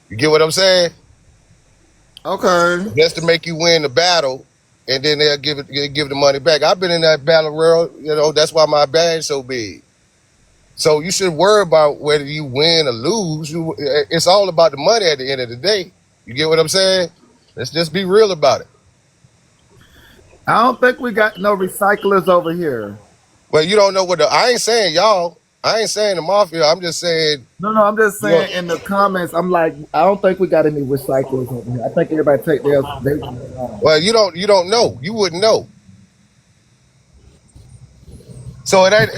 You get what I'm saying? Okay. Just to make you win the battle, and then they'll give the money back. I've been in that battle world, that's why my bad's so big. So you should worry about whether you win or lose. It's all about the money at the end of the day. You get what I'm saying? Let's just be real about it. I don't think we got no recyclers over here. Well, you don't know what I ain't saying y'all. I ain't saying the mafia. I'm just saying, No, no, I'm just you know, saying in the comments, I'm like, I don't think we got any recyclers over here. I think everybody take theirs home. well, you don't know. You wouldn't know. So it ain't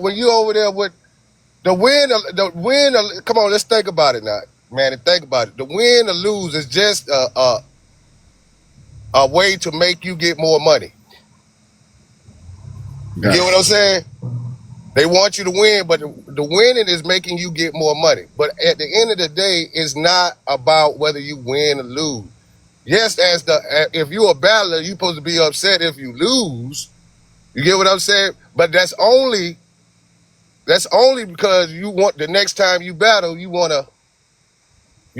when you over there with the win. Come on, let's think about it now, man. And think about it. The win or lose is just a way to make you get more money. You get Got what I'm saying? They want you to win, but the winning is making you get more money. But at the end of the day, it's not about whether you win or lose. Yes, if you're a battler, you're supposed to be upset if you lose. You get what I'm saying? But that's only because you want the next time you battle, you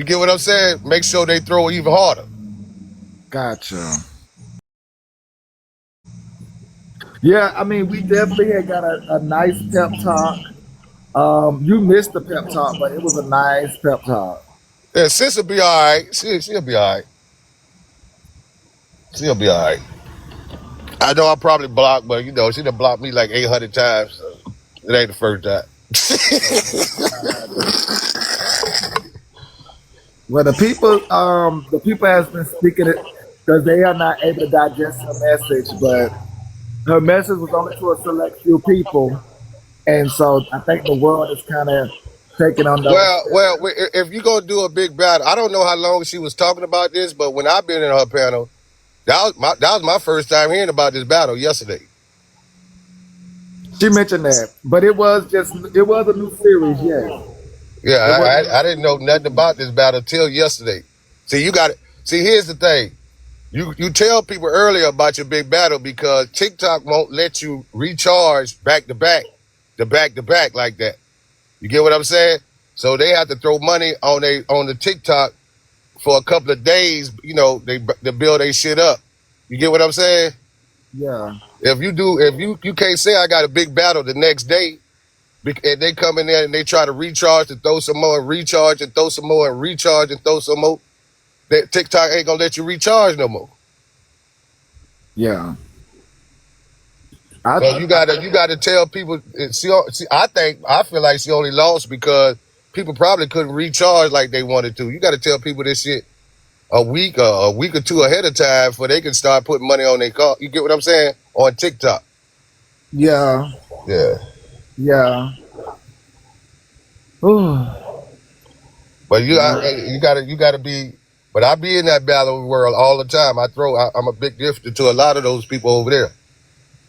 get what I'm saying? Make sure they throw even harder. Gotcha. Yeah, I mean, we definitely had got a nice pep talk. You missed the pep talk, but it was a nice pep talk. Yeah, sis will be all right. She'll be all right. She'll be all right. I know I probably blocked, but she done blocked me like 800 times. So it ain't the first time. Well, the people has been speaking it because they are not able to digest her message, but her message was only to a select few people, and so I think the world is kind of taking on those Well, steps. if you're gonna do a big battle, I don't know how long she was talking about this, but when I've been in her panel, that was my first time hearing about this battle yesterday. She mentioned that, but it was a new series. Yes, Yeah, it was a new I didn't know nothing series. about this battle till yesterday. See, you got it. See, here's the thing. You tell people earlier about your big battle because TikTok won't let you recharge back to back like that. You get what I'm saying? So they have to throw money on the TikTok for a couple of days. They build their shit up. You get what I'm saying? Yeah, If you can't say I got a big battle the next day, and they come in there and they try to recharge to throw some more and recharge and throw some more and recharge and throw some more, that TikTok ain't gonna let you recharge no more. yeah. I, So you gotta tell people. I feel like she only lost because people probably couldn't recharge like they wanted to. You got to tell people this shit a week or two ahead of time before they can start putting money on their car. You get what I'm saying? On TikTok. yeah, Yeah. yeah. Ooh, But you gotta be. But I be in that battle world all the time. I'm a big gifter to a lot of those people over there.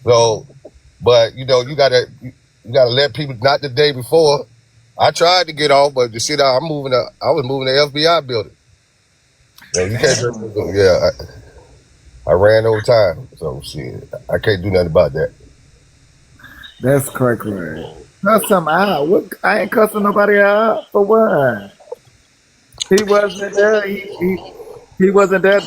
So, but you gotta let people. Not the day before. I tried to get off, but the shit I was moving the FBI building. Yeah, you can't. damn, Yeah, I ran over time, so shit, I can't do nothing about that. that's crazy. Cuss him out. What? I ain't cussing nobody out for what? He wasn't there. He wasn't there,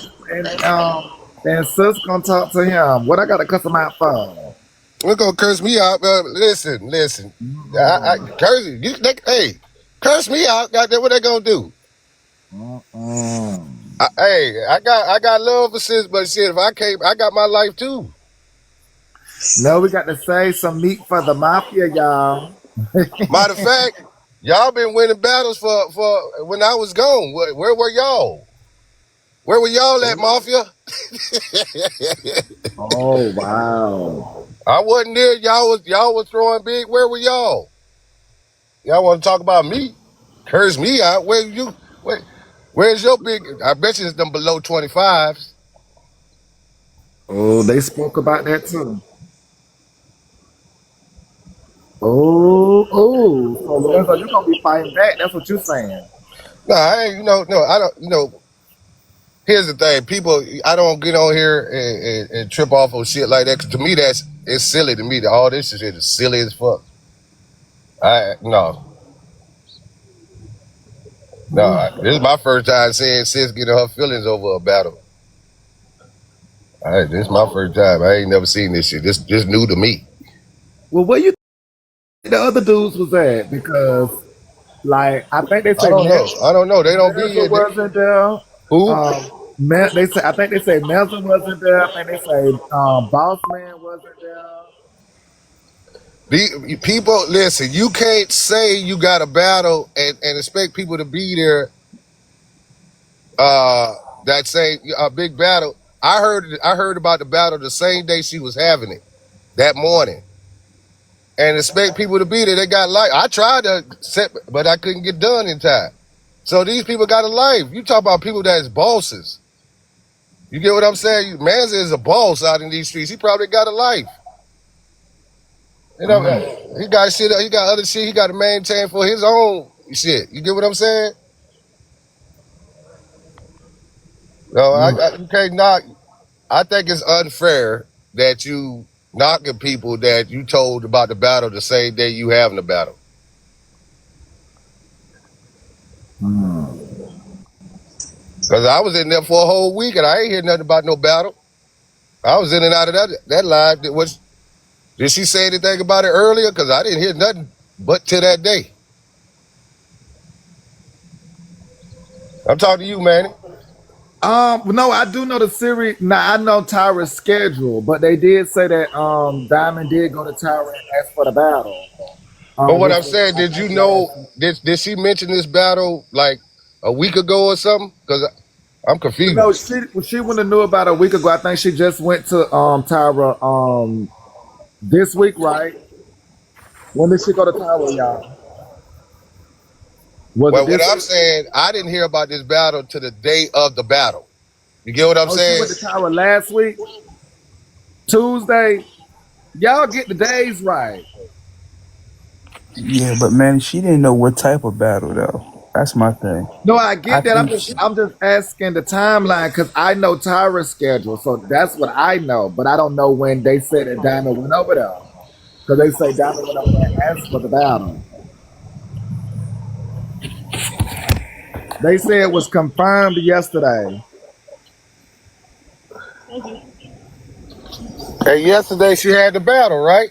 and sis gonna talk to him. What I gotta cuss him out for? They're gonna curse me out. Listen. Mm-mm. Curse you. Hey, curse me out. Goddamn, what they gonna do? Mm-mm. Hey, I got love for sis, but shit, if I can't, I got my life too. No, we got to save some meat for the mafia, y'all. Matter of fact, y'all been winning battles for when I was gone. Where were y'all? Where were y'all at, Mafia? Oh wow. I wasn't there. Y'all was throwing big. Where were y'all? Y'all want to talk about me? Curse me out. Where's your big? I bet you it's them below 25s. Oh, they spoke about that too. Oh, oh. So Lorenzo, you're gonna be fighting back. That's what you're saying. No, I ain't. No, I don't. Here's the thing, people. I don't get on here and trip off on shit like that. 'Cause to me, it's silly to me. That all this shit is silly as fuck. I no. No, this is my first time seeing sis getting her feelings over a battle. All right, this is my first time. I ain't never seen this shit. This new to me. Well, where you think the other dudes was at? Because like I think they I say don't know. I don't know. They don't be Mezza here. wasn't there. Who? They say I think they say Mezza wasn't there. I think they say Boss Man wasn't there. People, listen, you can't say you got a battle and expect people to be there. That say a big battle. I heard about the battle the same day she was having it, that morning, and expect people to be there. They got life. I tried to set, but I couldn't get done in time. So these people got a life. You talk about people that's bosses. You get what I'm saying? Manza is a boss out in these streets. He probably got a life. You know, he got shit. He got other shit. He got to maintain for his own shit. You get what I'm saying? No, you can't knock. I think it's unfair that you knocking people that you told about the battle the same day you having the battle. Cause I was in there for a whole week and I ain't hear nothing about no battle. I was in and out of that live. Did she say anything about it earlier? Cause I didn't hear nothing but to that day. I'm talking to you, Manny. No, I do know the series. Now I know Tyra's schedule, but they did say that Diamond did go to Tyra and ask for the battle. But what Which I'm was saying, I did you think know? last week. Did she mention this battle like a week ago or something? Cause I'm No, confused. she wouldn't have knew about it a week ago. I think she just went to Tyra this week, right? When did she go to Tyra, y'all? Was it Well, what this I'm week? saying, I didn't hear about this battle to the day of the battle. You get what I'm Oh, she saying? went to Tyra last week, Tuesday. Y'all get the days right. Yeah, but man, she didn't know what type of battle though. That's my thing. No, I I get that. think she, I'm just asking the timeline because I know Tyra's schedule, so that's what I know. But I don't know when they said that Diamond went over there because they say Diamond went over there and asked for the battle. They say it was confirmed yesterday. And yesterday she had the battle, right?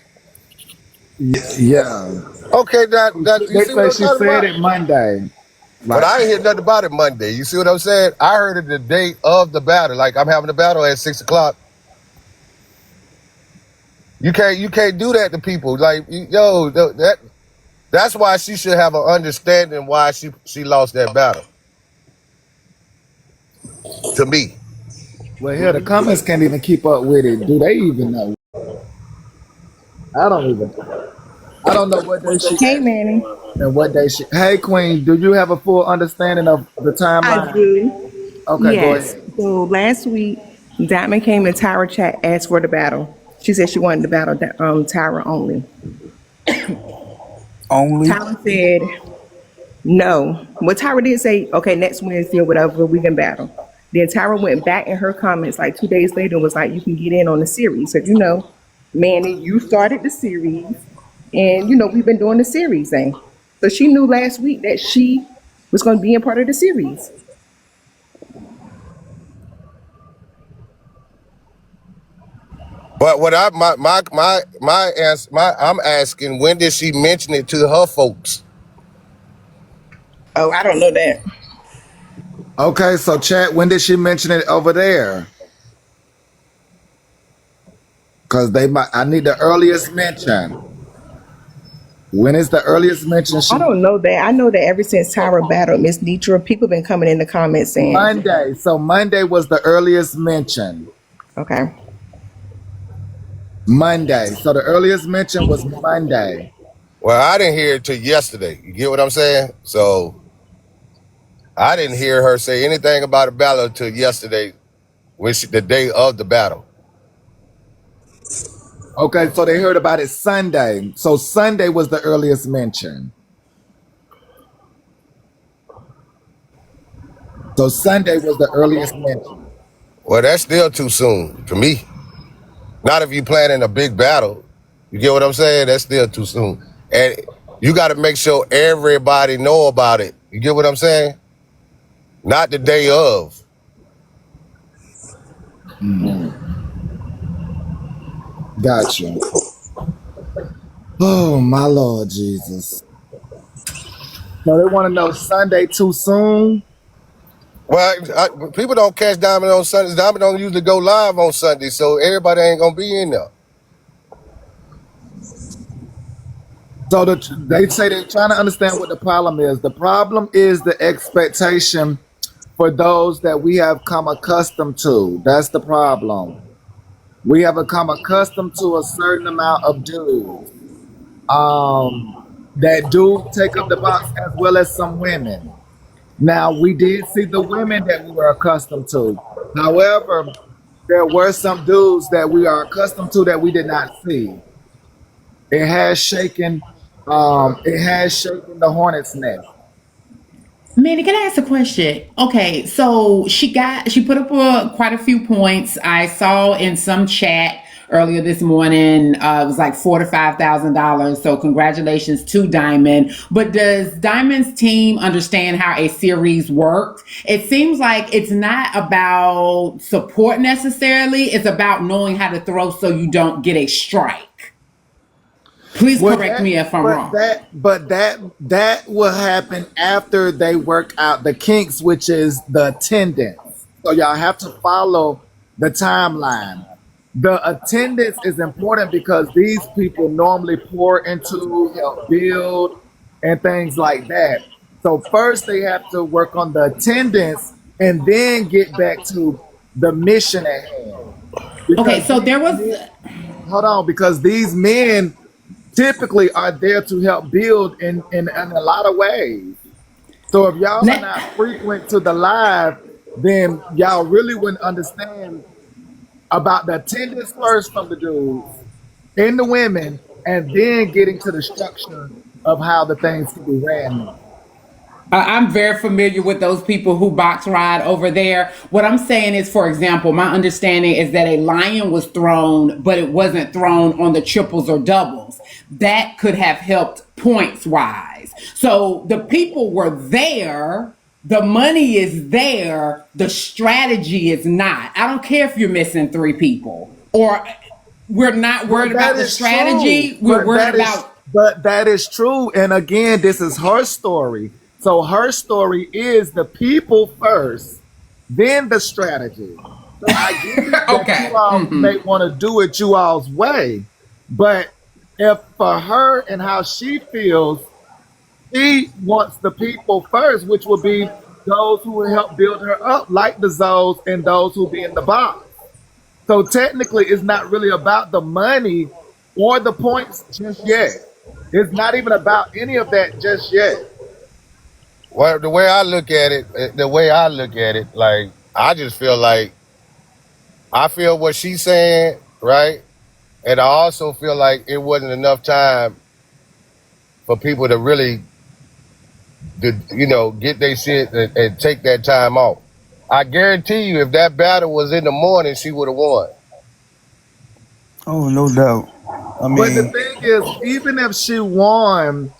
Yeah, Okay, that you they see what say I'm she talking said about? it Monday. But Like, I ain't hear nothing about it Monday. You see what I'm saying? I heard it the day of the battle. Like I'm having the battle at 6 o'clock. You can't do that to people. Like yo, that's why she should have an understanding why she lost that battle. To me. well, here the comments can't even keep up with it. Do they even know? I don't even know. I don't know what day she Hey, asked Manny. for and what day she. Hey, Queen, do you have a full understanding of the I timeline? do. Okay, go Yes. ahead. So last week, Diamond came in Tyra chat, asked for the battle. She said she wanted the battle Tyra only. only. Tyra said no. Well, Tyra did say, okay, next Wednesday or whatever, we can battle. Then Tyra went back in her comments like 2 days later and was like, you can get in on the series. Because, Manny, you started the series. And, we've been doing the series thing. So she knew last week that she was going to be a part of the series. But what I my answer I'm asking, when did she mention it to her folks? Oh, I don't know that. Okay, so chat. When did she mention it over there? Because they might. I need the earliest mention. When is the earliest mention I she? don't know that. I know that ever since Tyra battled Miss Nitra, people been coming in the comments saying, Monday. So Monday was the earliest mention. okay. Monday. So the earliest mention was Monday. Well, I didn't hear it till yesterday. You get what I'm saying? So I didn't hear her say anything about a battle until yesterday, the day of the battle. Okay, so they heard about it Sunday. So Sunday was the earliest mention. So Sunday was the earliest mention. Well, that's still too soon to me. Not if you planning a big battle. You get what I'm saying? That's still too soon. And you got to make sure everybody know about it. You get what I'm saying? not the day of. Gotcha. Oh my Lord Jesus. So they want to know Sunday too soon. Well, people don't catch Diamond on Sundays. Diamond don't usually go live on Sunday, so everybody ain't gonna be in there. So they say they're trying to understand what the problem is. The problem is the expectation for those that we have come accustomed to. That's the problem. We have become accustomed to a certain amount of dudes. Um, that do take up the box as well as some women. Now we did see the women that we were accustomed to. However, there were some dudes that we are accustomed to that we did not see. It has shaken. It has shaken the hornet's nest. Manny, can I ask a question? Okay, so she put up quite a few points. I saw in some chat earlier this morning. It was like $4,000 to $5,000. So congratulations to Diamond. But does Diamond's team understand how a series works? It seems like it's not about support necessarily. It's about knowing how to throw so you don't get a strike. Please Well, correct that, me if I'm but wrong. that, but that will happen after they work out the kinks, which is the attendance. So y'all have to follow the timeline. The attendance is important because these people normally pour into, help build, and things like that. So first they have to work on the attendance and then get back to the mission at hand. Okay, Because so these there was. men, hold on, because these men typically are there to help build in a lot of ways. So if y'all are Let, not frequent to the live, then y'all really wouldn't understand about the attendance first from the dudes and the women, and then getting to the structure of how the things can be ran. I'm very familiar with those people who box ride over there. What I'm saying is, for example, my understanding is that a lion was thrown, but it wasn't thrown on the triples or doubles. That could have helped points wise. So the people were there. The money is there. The strategy is not. I don't care if you're missing three people or we're not worried But that about the is true. strategy. We're worried about. But that is true. And again, this is her story. So her story is the people first, then the strategy. So I get it that you Okay. all may want to do it you all's way. But if for her and how she feels, she wants the people first, which will be those who will help build her up, like the Zoes and those who be in the box. So technically, it's not really about the money or the points just yet. It's not even about any of that just yet. Well, the way I look at it, like I just feel like I feel what she's saying, right? And I also feel like it wasn't enough time for people to really, get their shit and take that time off. I guarantee you, if that battle was in the morning, she would have won. Oh, no doubt. I But the mean, thing is, even if she won,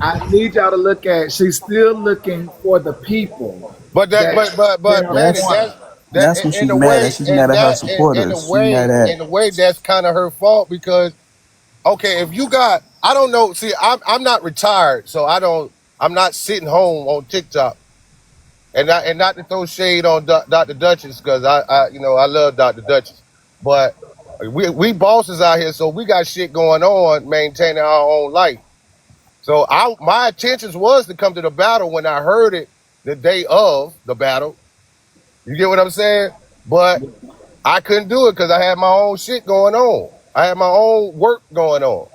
I need y'all to look at she's still looking for the people But that, that but they're man, that's wanting. that that's what in she's a mad at. way, She's mad and at her that in a supporters. She mad way, at. in a way, that's kind of her fault because okay, if you got, I don't know. See, I'm not retired, so I'm not sitting home on TikTok, and not to throw shade on Dr. Duchess because I love Dr. Duchess, but we bosses out here, so we got shit going on, maintaining our own life. So my intentions was to come to the battle when I heard it the day of the battle. You get what I'm saying? But I couldn't do it because I had my own shit going on. I had my own work going on.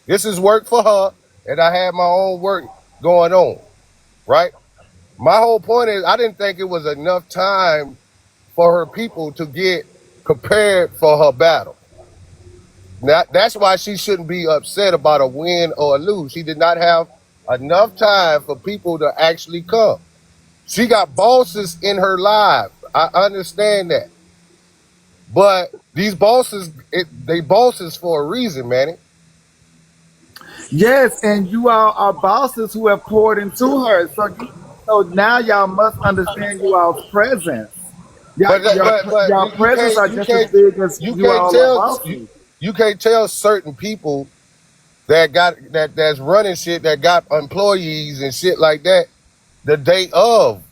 This is work for her, and I had my own work going on, right? My whole point is I didn't think it was enough time for her people to get prepared for her battle. Now, that's why she shouldn't be upset about a win or a lose. She did not have enough time for people to actually come. She got bosses in her life. I understand that. But these bosses, they bosses for a reason, man. Yes, and you all are bosses who have poured into her. So now y'all must understand you all's presence. But Y'all you presence can't are you just as can't big as you you can't all are tell bosses. you can't tell certain people that's running shit that got employees and shit like that the day of.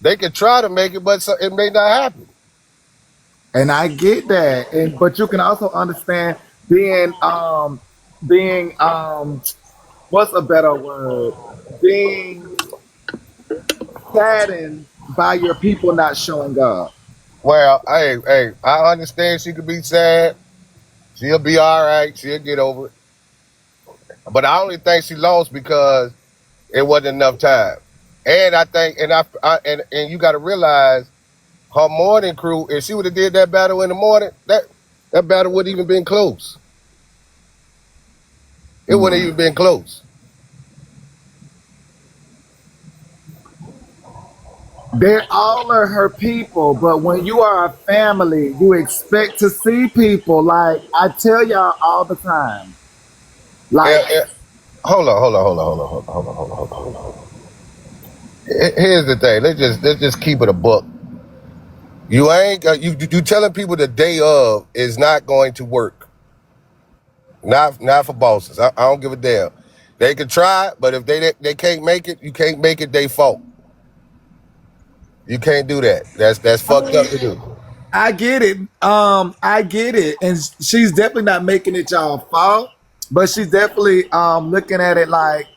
They could try to make it, but it may not happen. And I get that. And but you can also understand being being what's a better word? Being saddened by your people not showing up. Well, hey, I understand she could be sad. She'll be all right. She'll get over it. But I only think she lost because it wasn't enough time. And I think, and you got to realize her morning crew. If she would have did that battle in the morning, that battle wouldn't even been close. It wouldn't even been close. They all are her people, but when you are a family, you expect to see people. Like I tell y'all all the time. Yeah, Like yeah. Hold on. Here's the thing. Let's just keep it a book. You ain't you telling people the day of is not going to work. Not for bosses. I don't give a damn. They can try, but if they can't make it, you can't make it. They fault. You can't do that. That's I fucked up mean, to do. I get it. I get it. And she's definitely not making it y'all fault, but she's definitely looking at it like,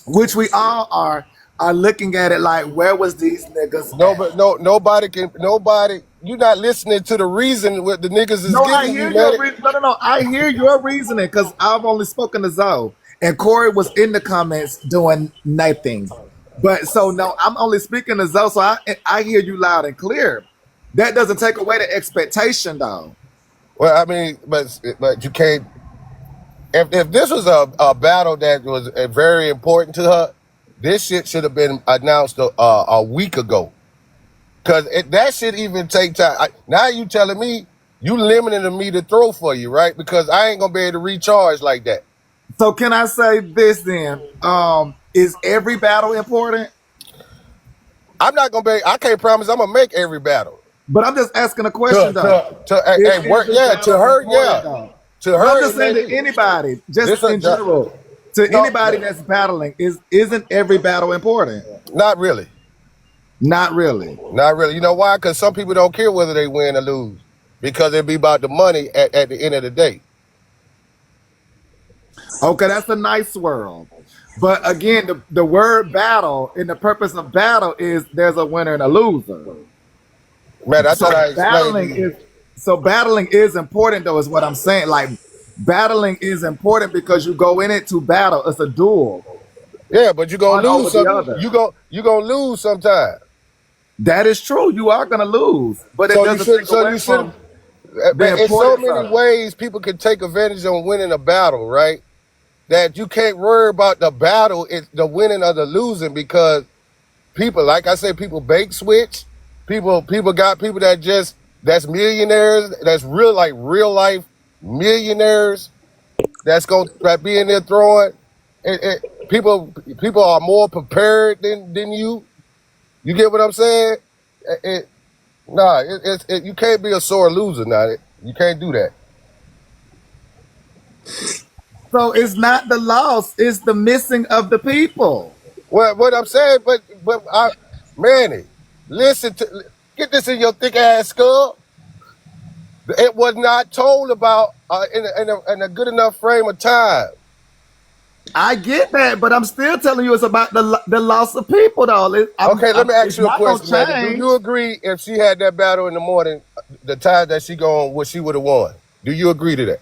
which we all are looking at it like, where was these niggas No, at? but nobody can. Nobody. You're not listening to the reason what the niggas is No, I giving you, hear man. your no. I hear your reasoning because I've only spoken to Zoe, and Corey was in the comments doing nothing. But so no, I'm only speaking to Zoe, so I hear you loud and clear. That doesn't take away the expectation, though. Well, I mean, but you can't. If this was a battle that was very important to her, this shit should have been announced a week ago. Cause that shit even take time. Now you telling me you limiting me to throw for you, right? Because I ain't gonna be able to recharge like that. So can I say this then? Is every battle important? I'm not gonna be. I can't promise I'm gonna make every battle. But I'm just asking a question To though. to to Is work. every Yeah, to battle her. important Yeah, though? to But I'm her just it saying may to be. anybody, just This a in general, to no, anybody that's battling, isn't every battle important? not really, Not really. not really. You know why? Because some people don't care whether they win or lose because it be about the money at the end of the day. Okay, that's a nice world. But again, the word battle and the purpose of battle is there's a winner and a loser. Man, I thought So I explained to battling you. is battling is important though, is what I'm saying. Like battling is important because you go in it to battle. It's a duel, Yeah, but you gonna one lose over the some. other. You gonna lose sometime. That is true. You are gonna lose, but it So you doesn't should. take So away you should. from the In so importance many of it. ways, people can take advantage on winning a battle, right? That you can't worry about the battle, it's the winning or the losing because people, like I said, people bake switch. People got people that's millionaires, that's real life millionaires that's gonna be in there throwing. People are more prepared than you. You get what I'm saying? It, nah, you can't be a sore loser. Now you can't do that. So it's not the loss; it's the missing of the people. What I'm saying, Manny, listen to get this in your thick ass skull. It was not told about in a good enough frame of time. I get that, but I'm still telling you it's about the loss of people, though. Okay, let me ask It's you a not gonna question, Manny. Do change. you agree if she had that battle in the morning, the time that she gone, what she would have won? Do you agree to that?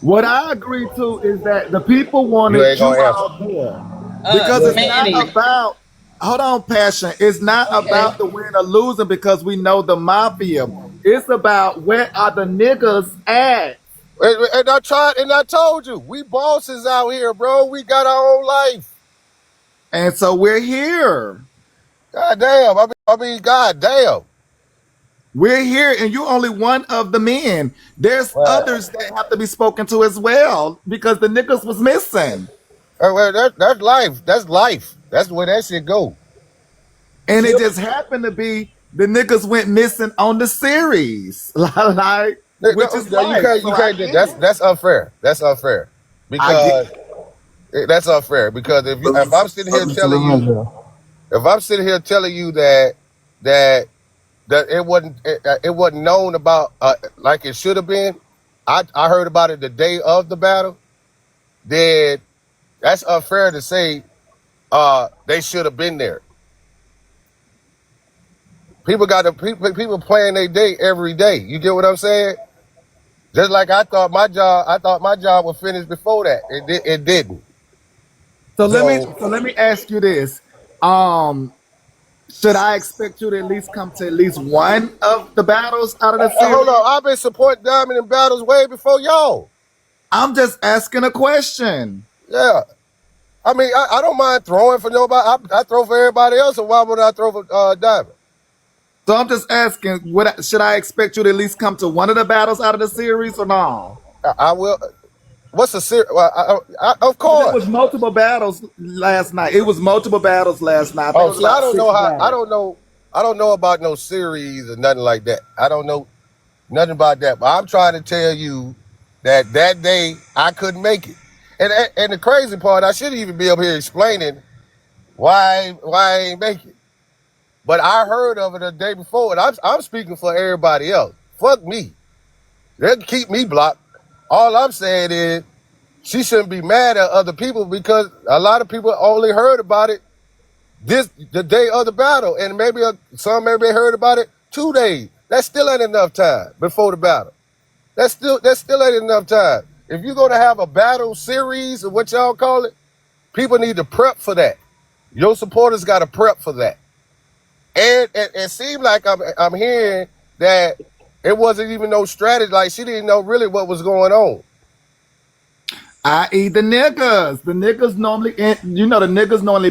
What I agree to is that the people You wanted ain't you gonna answer. all there because it's not Manny. about. Hold on, passion. It's not Okay. about the win or losing because we know the mafia. It's about where are the niggas at, And I tried, and I told you, we bosses out here, bro. We got our own life. and so we're here. God damn. God damn. We're here, and you're only one of the men. There's Well, others that have to be spoken to as well because the niggas was missing. that's life. That's life. That's the way that shit go. and it just happened to be the niggas went missing on the series, like, which is You right. can't, So I get it. that's unfair. That's unfair I get. because that's unfair because if I'm sitting here Mr. telling you, Lorenzo. if I'm sitting here telling you that that it wasn't known about like it should have been, I heard about it the day of the battle, then that's unfair to say they should have been there. People playing their day every day. You get what I'm saying? Just like I thought my job was finished before that. It didn't. So So let me ask you this. Um, should I expect you to at least come to at least one of the battles out of the hold series? on, I've been supporting Diamond in battles way before y'all. I'm just asking a question. Yeah, I mean I don't mind throwing for nobody. I throw for everybody else, so why would I throw for Diamond? So I'm just asking, should I expect you to at least come to one of the battles out of the series or no? I will. What's the series? Well, of Because it was course. multiple battles last night. It was multiple battles last night. I think it Oh, was see, I about don't six know how. battles. I don't know about no series or nothing like that. I don't know nothing about that. But I'm trying to tell you that day I couldn't make it. And the crazy part, I shouldn't even be up here explaining why I ain't make it. But I heard of it the day before, and I'm speaking for everybody else. Fuck me. They can keep me blocked. All I'm saying is she shouldn't be mad at other people because a lot of people only heard about it the day of the battle, and some maybe heard about it 2 days. That still ain't enough time before the battle. That still ain't enough time. If you're gonna have a battle series or what y'all call it, people need to prep for that. Your supporters got to prep for that. And it seemed like I'm hearing that it wasn't even no strategy. Like she didn't know really what was going on. I.e. the niggas. The niggas normally, the niggas normally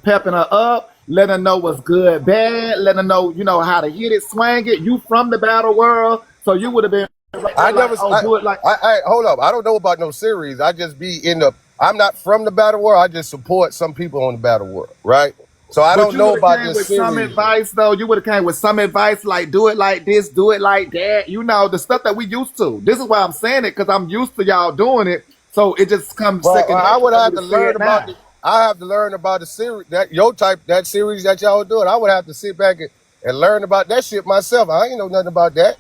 pepping her up, letting her know what's good, bad, letting her know, how to hit it, swing it. You from the battle world, so you would have been right I there like, never. oh, do it like. I hold up. I don't know about no series. I just be in the. I'm not from the battle world. I just support some people on the battle world, right? So I But don't you know would have about came this with some series. advice, though. You would have came with some advice like do it like this, do it like that. The stuff that we used to. This is why I'm saying it, because I'm used to y'all doing it. So it just comes Well, second I nature would for me have to to say learn it about now. the. I have to learn about the series that series that y'all doing. I would have to sit back and learn about that shit myself. I ain't know nothing about that.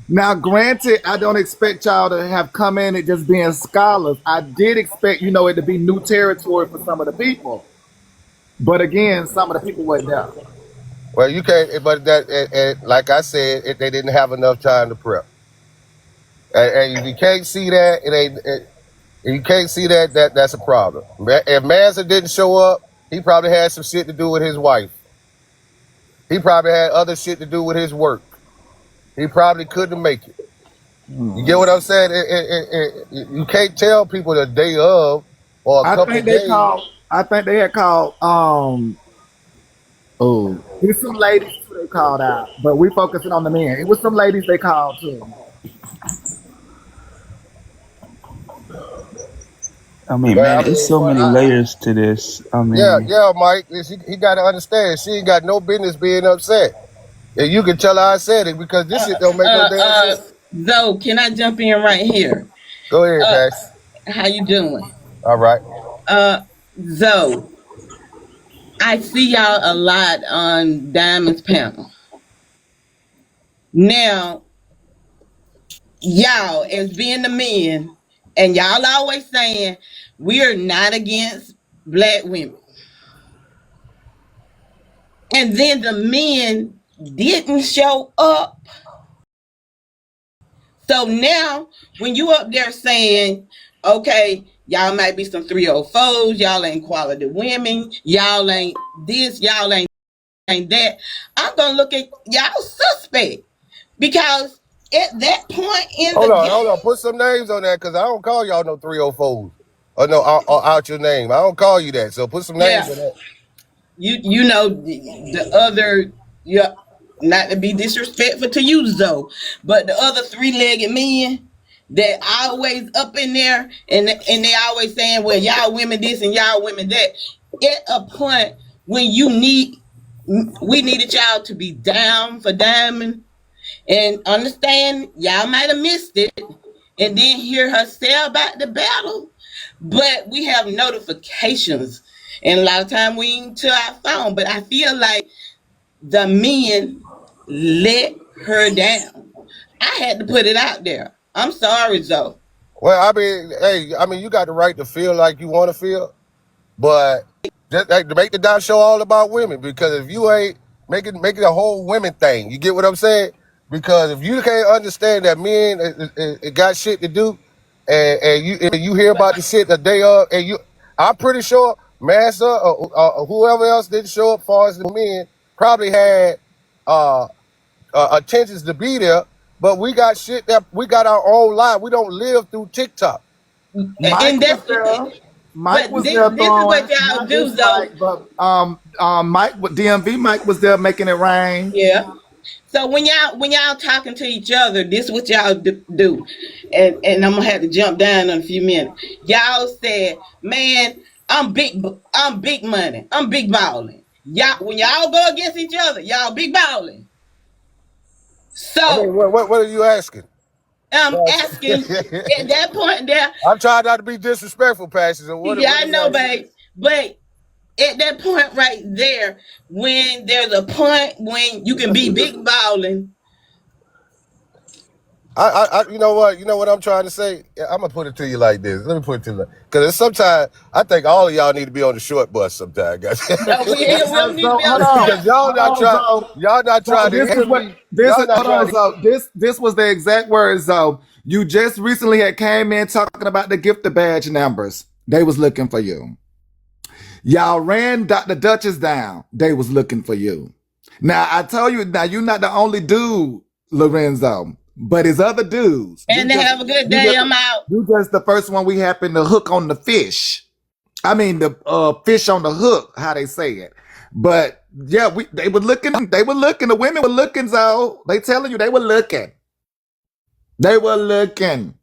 Now, granted, I don't expect y'all to have come in and just being scholars. I did expect, it to be new territory for some of the people. But again, some of the people wasn't there. Well, you can't. But like I said, they didn't have enough time to prep. And if you can't see that, it ain't. If you can't see that's a problem. If Manson didn't show up, he probably had some shit to do with his wife. He probably had other shit to do with his work. He probably couldn't make it. You get what I'm saying? You can't tell people the day of or a I couple think of days. I think they had called, oh, there's some ladies too they called out, but we focusing on the men. It was some ladies they called too. I mean, But man, I it's mean, so many layers to this. I mean, yeah, Mike, he got to understand. She ain't got no business being upset. And you can tell her I said it because this shit don't make no damn sense. Zoe, can I jump in right here? Go ahead, Uh, Pax. how you doing? All right. Uh, Zoe, I see y'all a lot on Diamond's panel. Now, y'all, as being the men, and y'all always saying we are not against black women. And then the men didn't show up. So now, when you up there saying, okay, y'all might be some 304s, y'all ain't quality women, y'all ain't this, y'all ain't that, I'm gonna look at y'all suspect because at that point in the Hold on. game, Put some names on that because I don't call y'all no 304s. Or no, out your name. I don't call you that. So put some names yeah, on that. you know the other, yeah, not to be disrespectful to you, Zoe, but the other three-legged men that always up in there and they always saying, well, y'all women this and y'all women that. At a point when you need We needed y'all to be down for Diamond and understand y'all might have missed it and then hear her say about the battle. But we have notifications, and a lot of time we ain't to our phone. But I feel like the men let her down. I had to put it out there. I'm sorry, Zoe. Well, I mean, hey, I mean, you got the right to feel like you want to feel, but just like, to make the damn show all about women. Because if you ain't making a whole women thing, you get what I'm saying? Because if you can't understand that men it got shit to do, and you hear about the shit the day of, and I'm pretty sure Massa or whoever else didn't show up, far as the men, probably had uh, intentions to be there. But we got shit that we got our own life. We don't live through TikTok. Mike And was that's there. Mike but was there this is throwing, what y'all not do, just Mike, Zoe. but Mike, DMV Mike was there making it rain. Yeah. So when y'all talking to each other, this is what y'all do, and I'm gonna have to jump down in a few minutes. Y'all said, "Man, I'm big money, I'm big balling." Y'all, when y'all go against each other, y'all big balling. I mean, So what are you asking? I'm Well, asking at that point there, I'm trying not to be disrespectful, Passion. So what yeah, are I you know, asking? babe, but at that point right there, when there's a point when you can be big balling. You know what? You know what I'm trying to say? Yeah, I'm gonna put it to you like this. Let me put it to you because sometimes I think all of y'all need to be on the short bus sometimes, guys. No, we don't need to So be on the Because short. hold on, so y'all not so trying to this is hear what me. this Y'all is. not Hold on, trying to. so this was the exact words. So you just recently had came in talking about the gift of badge numbers. They was looking for you. Y'all ran Dr. Duchess down. They was looking for you. Now I told you. Now you're not the only dude, Lorenzo, but his other dudes. And to have a good You day. just I'm out. you just the first one we happened to hook on the fish. I mean the fish on the hook, how they say it. But yeah, they were looking. They were looking. The women were looking. So they telling you they were looking. They were looking.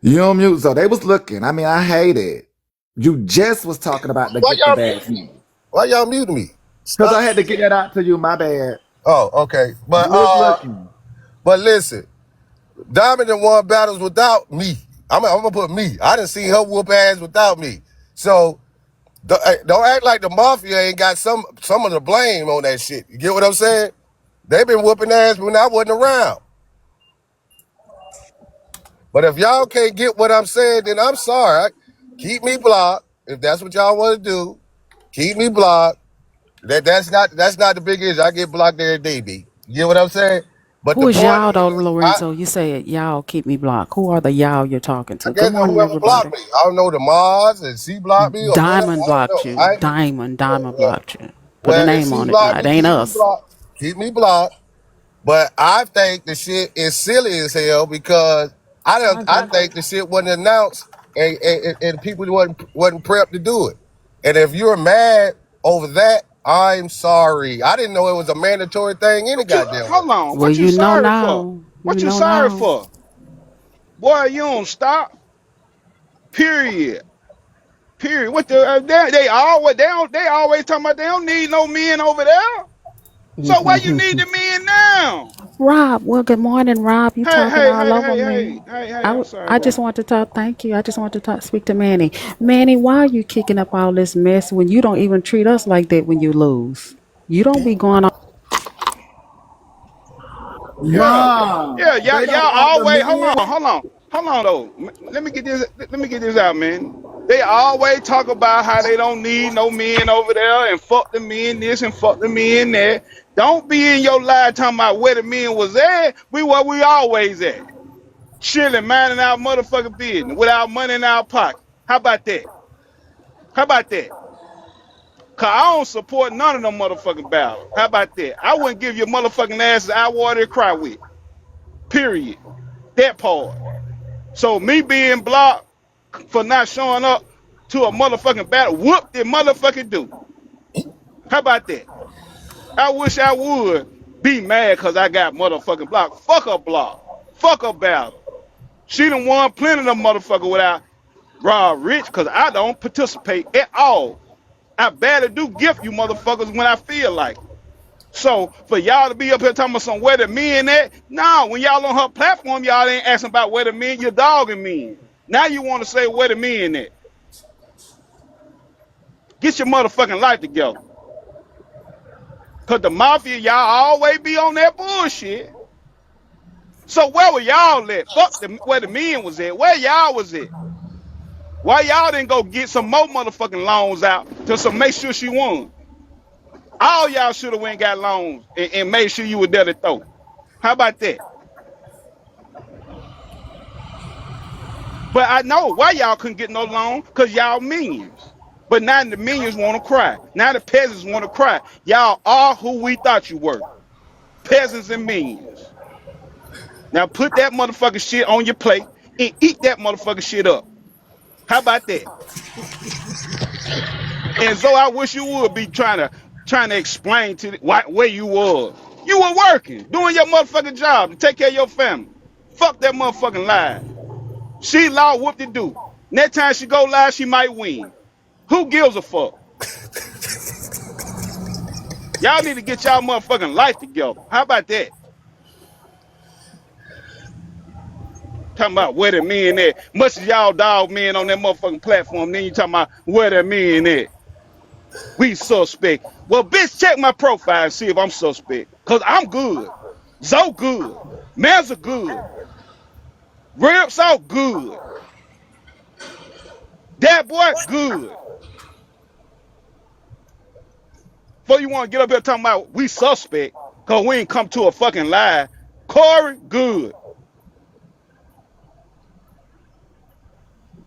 You on mute? So they was looking. I mean, I hate it. You just was talking about the Why gift of y'all? bags Why y'all muting me? because Stop. I had to get that out to you. My bad. Oh, okay. You was looking. But listen, Diamond done won battles without me. I'm gonna put me. I didn't see her whoop ass without me. So don't act like the mafia ain't got some of the blame on that shit. You get what I'm saying? They been whooping ass when I wasn't around. But if y'all can't get what I'm saying, then I'm sorry. Keep me blocked. If that's what y'all want to do, keep me blocked. That's not the big issue. I get blocked every day, B. You get what I'm saying? But Who the is point y'all though, is, Lorenzo? You said y'all keep me blocked. Who are the y'all you're talking I to? Good guess morning, whoever blocked everybody. me. I don't know the Mars and she blocked me or whatever. Diamond I don't blocked know. you. Diamond Well, blocked you. Put a well, if name she on it now. blocked It me, ain't keep me us. blocked. Keep me blocked. But I think the shit is silly as hell because I I agree. think the shit wasn't announced and people wasn't prepped to do it. And if you're mad over that, I'm sorry. I didn't know it was a mandatory thing any What you goddamn way. hold on? Well, What you you know sorry for? now. You What you know sorry now. for? Boy, you don't stop. Period. Period. What the they always they always talking about they don't need no men over there. So why you need the men now? Rob, well, good morning, Rob. You Hey, talking hey, all hey, over hey, me. hey, hey, hey, I'm sorry, I just bro. want to talk. Thank you. I just want to talk. Speak to Manny. Manny, why are you kicking up all this mess when you don't even treat us like that when you lose? You don't be going on. Yeah. Nah, Yeah, they y'all don't want the always men. hold on though. Let me get this out, man. They always talk about how they don't need no men over there and fuck the men this and fuck the men that. Don't be in your lie talking about where the men was at. We where we always at. Chilling, minding our motherfucking business with our money in our pocket. How about that? How about that? Cause I don't support none of them motherfucking battles. How about that? I wouldn't give your motherfucking asses I water to cry with. Period. That part. So me being blocked for not showing up to a motherfucking battle, whoop the motherfucking do. How about that? I wish I would be mad cause I got motherfucking blocked. Fuck a block. Fuck a battle. She done won plenty of them motherfucker without Raw rich because I don't participate at all. I barely do gift you motherfuckers when I feel like it. So for y'all to be up here talking about some where the men at, no, when y'all on her platform, y'all ain't asking about where the men, you're dogging men. Now you want to say where the men at. Get your motherfucking life together. Cause the mafia, y'all always be on that bullshit. So where were y'all at? Fuck where the men was at. Where y'all was at? Why y'all didn't go get some more motherfucking loans out to make sure she won? All y'all should have went and got loans and made sure you were there to throw. How about that? But I know why y'all couldn't get no loan, because y'all minions. But now the minions want to cry. Now the peasants want to cry. Y'all are who we thought you were. Peasants and minions. Now put that motherfucking shit on your plate and eat that motherfucking shit up. How about that? And so I wish you would be trying to explain to where you was. You were working, doing your motherfucking job to take care of your family. Fuck that motherfucking lie. She law whoop de do. Next time she go live, she might win. Who gives a fuck? Y'all need to get y'all motherfucking life together. How about that? Talking about where the men at. Much as y'all dog men on that motherfucking platform, then you talking about where the men at. We suspect. Well, bitch, check my profile and see if I'm suspect. Cause I'm good. Zoe good. Mazza good. Rips out good. That boy good. Before you want to get up here talking about we suspect, cause we ain't come to a fucking lie. Corey, good.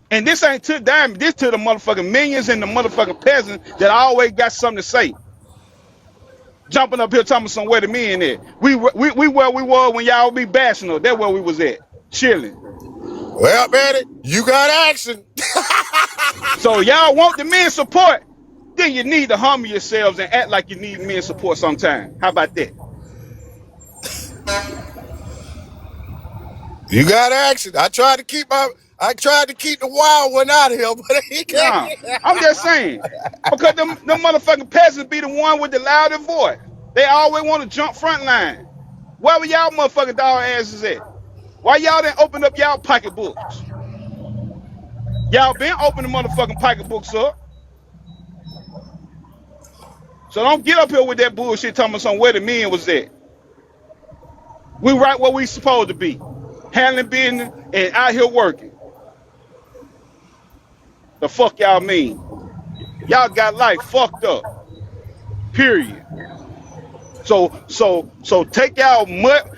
And this ain't to Diamond, this to the motherfucking millions and the motherfucking peasants that always got something to say. Jumping up here talking about somewhere the men at. We where we were when y'all be bashing us. That's where we was at. Chilling. Well, man, you got action. So y'all want the men support, then you need to humble yourselves and act like you need men support sometime. How about that? You got action. I tried to keep the wild one out of here, but he can't. Nah, I'm just saying. Because them motherfucking peasants be the one with the loudest voice. They always want to jump front line. Where were y'all motherfucking dog asses at? Why y'all didn't open up y'all pocketbooks? Y'all been opening motherfucking pocketbooks up. So don't get up here with that bullshit talking about some where the men was at. We right where we supposed to be. Handling business and out here working. The fuck y'all mean? Y'all got life fucked up. Period. So take y'all mutt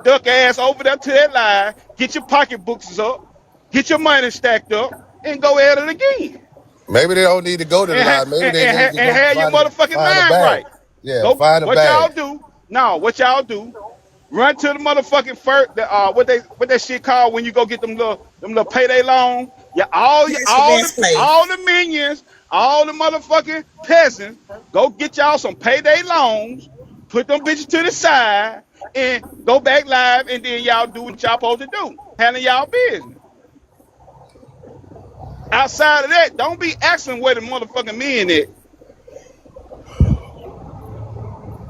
duck ass over there to that line, get your pocketbooks up, get your money stacked up, and go at it again. Maybe they don't need to go to the line. Maybe they need to go Have your motherfucking find a mind bag. right. Yeah, Go find a what bag. y'all do. No, what y'all do. Run to the motherfucking first what that shit called when you go get them little payday loans. Yeah, Passive ass play. all the minions, all the motherfucking peasants, go get y'all some payday loans, put them bitches to the side, and go back live, and then y'all do what y'all supposed to do. Handle y'all business. Outside of that, don't be asking where the motherfucking men at.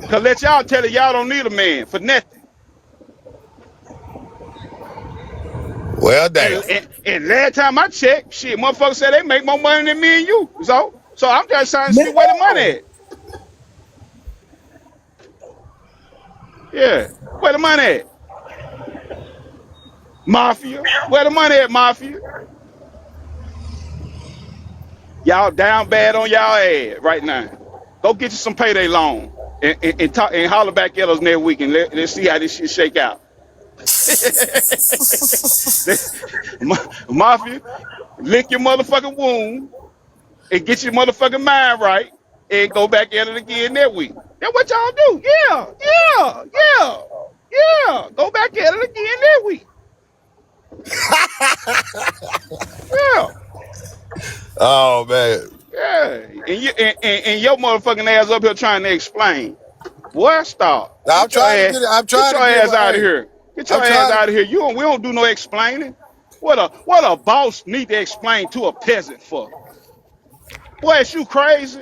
Cause let y'all tell you y'all don't need a man for nothing. Well, damn. And last time I checked, shit, motherfuckers said they make more money than me and you. So I'm just trying to see where the money at. Yeah, where the money at? Mafia, where the money at, Mafia? Y'all down bad on y'all ass right now. Go get you some payday loan and talk and holler back at us next week and let's see how this shit shake out. Mafia, lick your motherfucking wound and get your motherfucking mind right and go back at it again that week. That's what y'all do. Yeah. Go back at it again that week. Yeah. Oh man. Yeah. And your motherfucking ass up here trying to explain. Boy, stop. I'm trying to get it. I'm Get trying your to give ass a out of hey. here. Get your I'm ass trying out of here. We don't do no explaining. What a boss need to explain to a peasant for? Boy, is you crazy?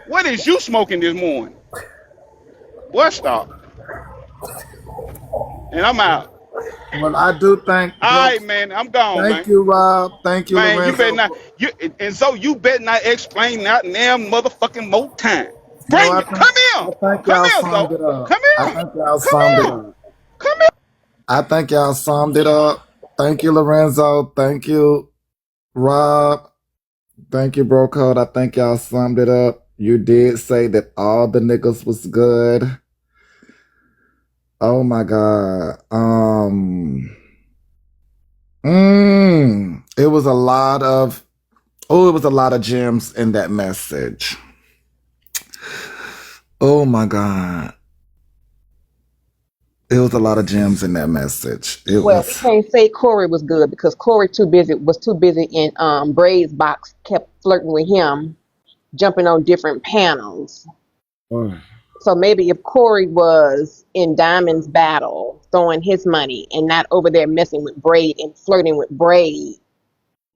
What is you smoking this morning? Boy, stop. And I'm out. Well, I do thank All bro. right, man. I'm gone, Thank man. you, Rob. Thank you, Man, you better Lorenzo. not. You and so you better not explain that damn motherfucking more time. No, Bring I it. think Come I here. think Come y'all here, summed Zoe. it up. Come I here. think y'all Come summed it here. up. Come here. I think y'all summed it up. Thank you, Lorenzo. Thank you, Rob. Thank you, Bro Code. I think y'all summed it up. You did say that all the niggas was good. Oh my God. It was a lot of it was a lot of gems in that message. Oh my God. It was a lot of gems in that message. It Well, we was can't say Corey was good because Corey was too busy in Braid's box, kept flirting with him, jumping on different panels. oh, So maybe if Corey was in Diamond's battle, throwing his money and not over there messing with Braid and flirting with Braid,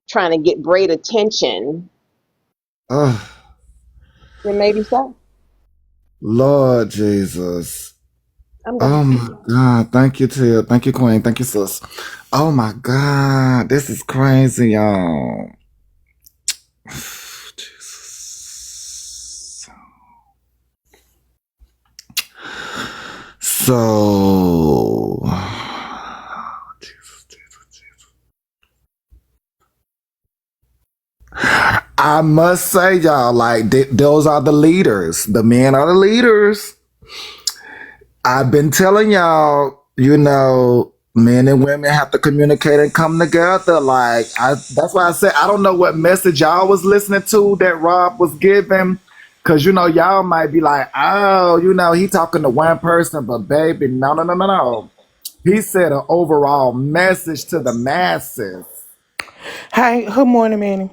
trying to get Braid attention, oh, then maybe so. Lord Jesus. I'm Oh done. my God. Thank you, Tia. Thank you, Queen. Thank you, sis. Oh my God. This is crazy, y'all. Jesus. So, Jesus, Jesus, Jesus. I must say, y'all, like, those are the leaders. The men are the leaders. I've been telling y'all, men and women have to communicate and come together. That's why I said I don't know what message y'all was listening to that Rob was giving. Cause y'all might be like, oh, he talking to one person, but baby, no, no, no, no, no. He said an overall message to the masses. Hey, good morning, Manny.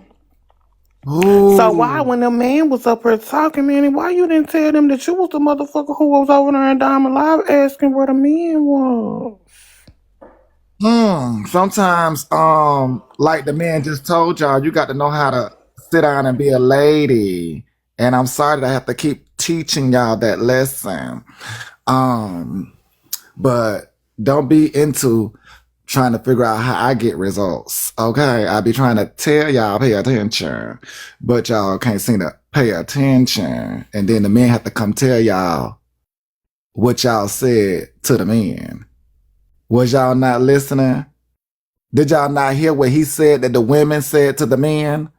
So why, Ooh. when the man was up here talking, Manny, why you didn't tell them that you was the motherfucker who was over there in Diamond Live asking where the men was? Sometimes, like the man just told y'all, you got to know how to sit down and be a lady. And I'm sorry that I have to keep teaching y'all that lesson. But don't be into trying to figure out how I get results. Okay. I be trying to tell y'all pay attention, but y'all can't seem to pay attention. And then the men have to come tell y'all what y'all said to the men. Was y'all not listening? Did y'all not hear what he said that the women said to the men?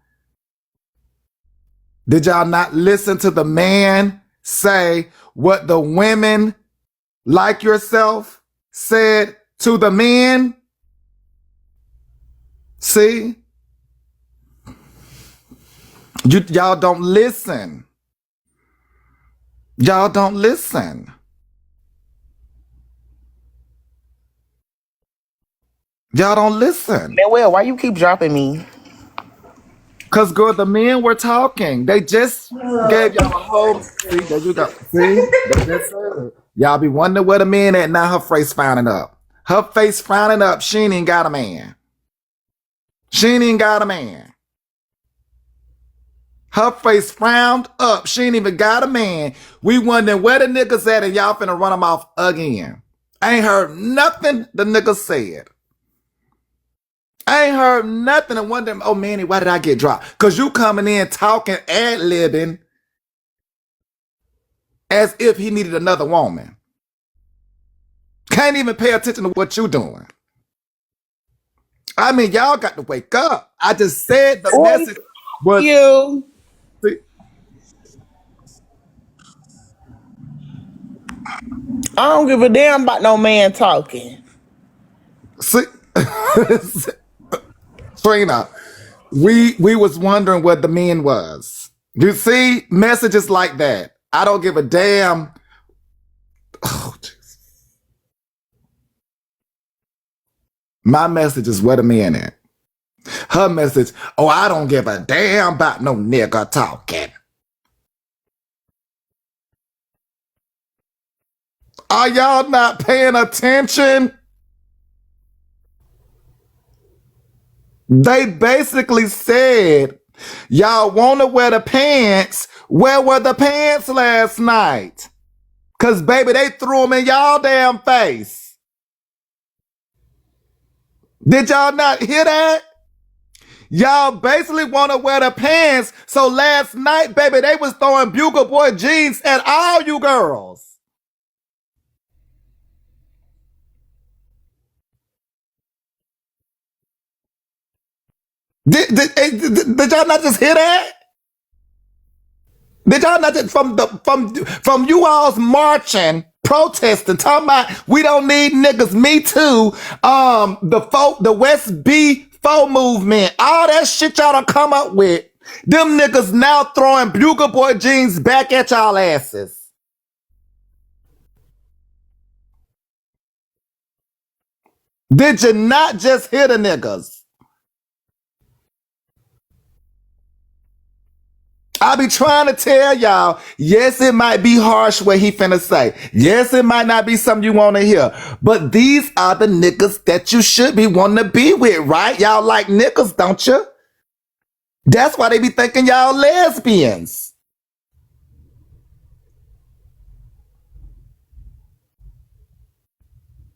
Did y'all not listen to the man say what the women like yourself said to the men? See? Y'all don't listen. Y'all don't listen. Y'all don't listen. Manuel, why you keep dropping me? Cause girl, the men were talking. They just gave y'all a whole see, there you go. See? They just said it. Y'all be wondering where the men at now her face frowning up. Her face frowning up. She ain't got a man. She ain't got a man. Her face frowned up. She ain't even got a man. We wondering where the niggas at and y'all finna run them off again. I ain't heard nothing the niggas said. I ain't heard nothing and wondering, oh Manny, why did I get dropped? Cause you coming in talking ad-libbing as if he needed another woman. Can't even pay attention to what you doing. I mean, y'all got to wake up. I just said the On message was you. see, I don't give a damn about no man talking. see Trina, we was wondering what the men was. You see, messages like that. I don't give a damn. Oh, geez. My message is where the men at. Her message, oh, I don't give a damn about no nigga talking. Are y'all not paying attention? They basically said, y'all want to wear the pants. Where were the pants last night? Because, baby, they threw them in y'all damn face. Did y'all not hear that? Y'all basically want to wear the pants. So last night, baby, they was throwing Bugle Boy jeans at all you girls. Did y'all not just hear that? Did y'all not just from you all's marching, protesting, talking about we don't need niggas, me too, the West B faux movement, all that shit y'all done come up with. Them niggas now throwing Bugle Boy jeans back at y'all asses. Did you not just hear the niggas? I be trying to tell y'all, yes, it might be harsh what he finna say. Yes, it might not be something you want to hear. But these are the niggas that you should be wanting to be with, right? Y'all like niggas, don't you? That's why they be thinking y'all lesbians.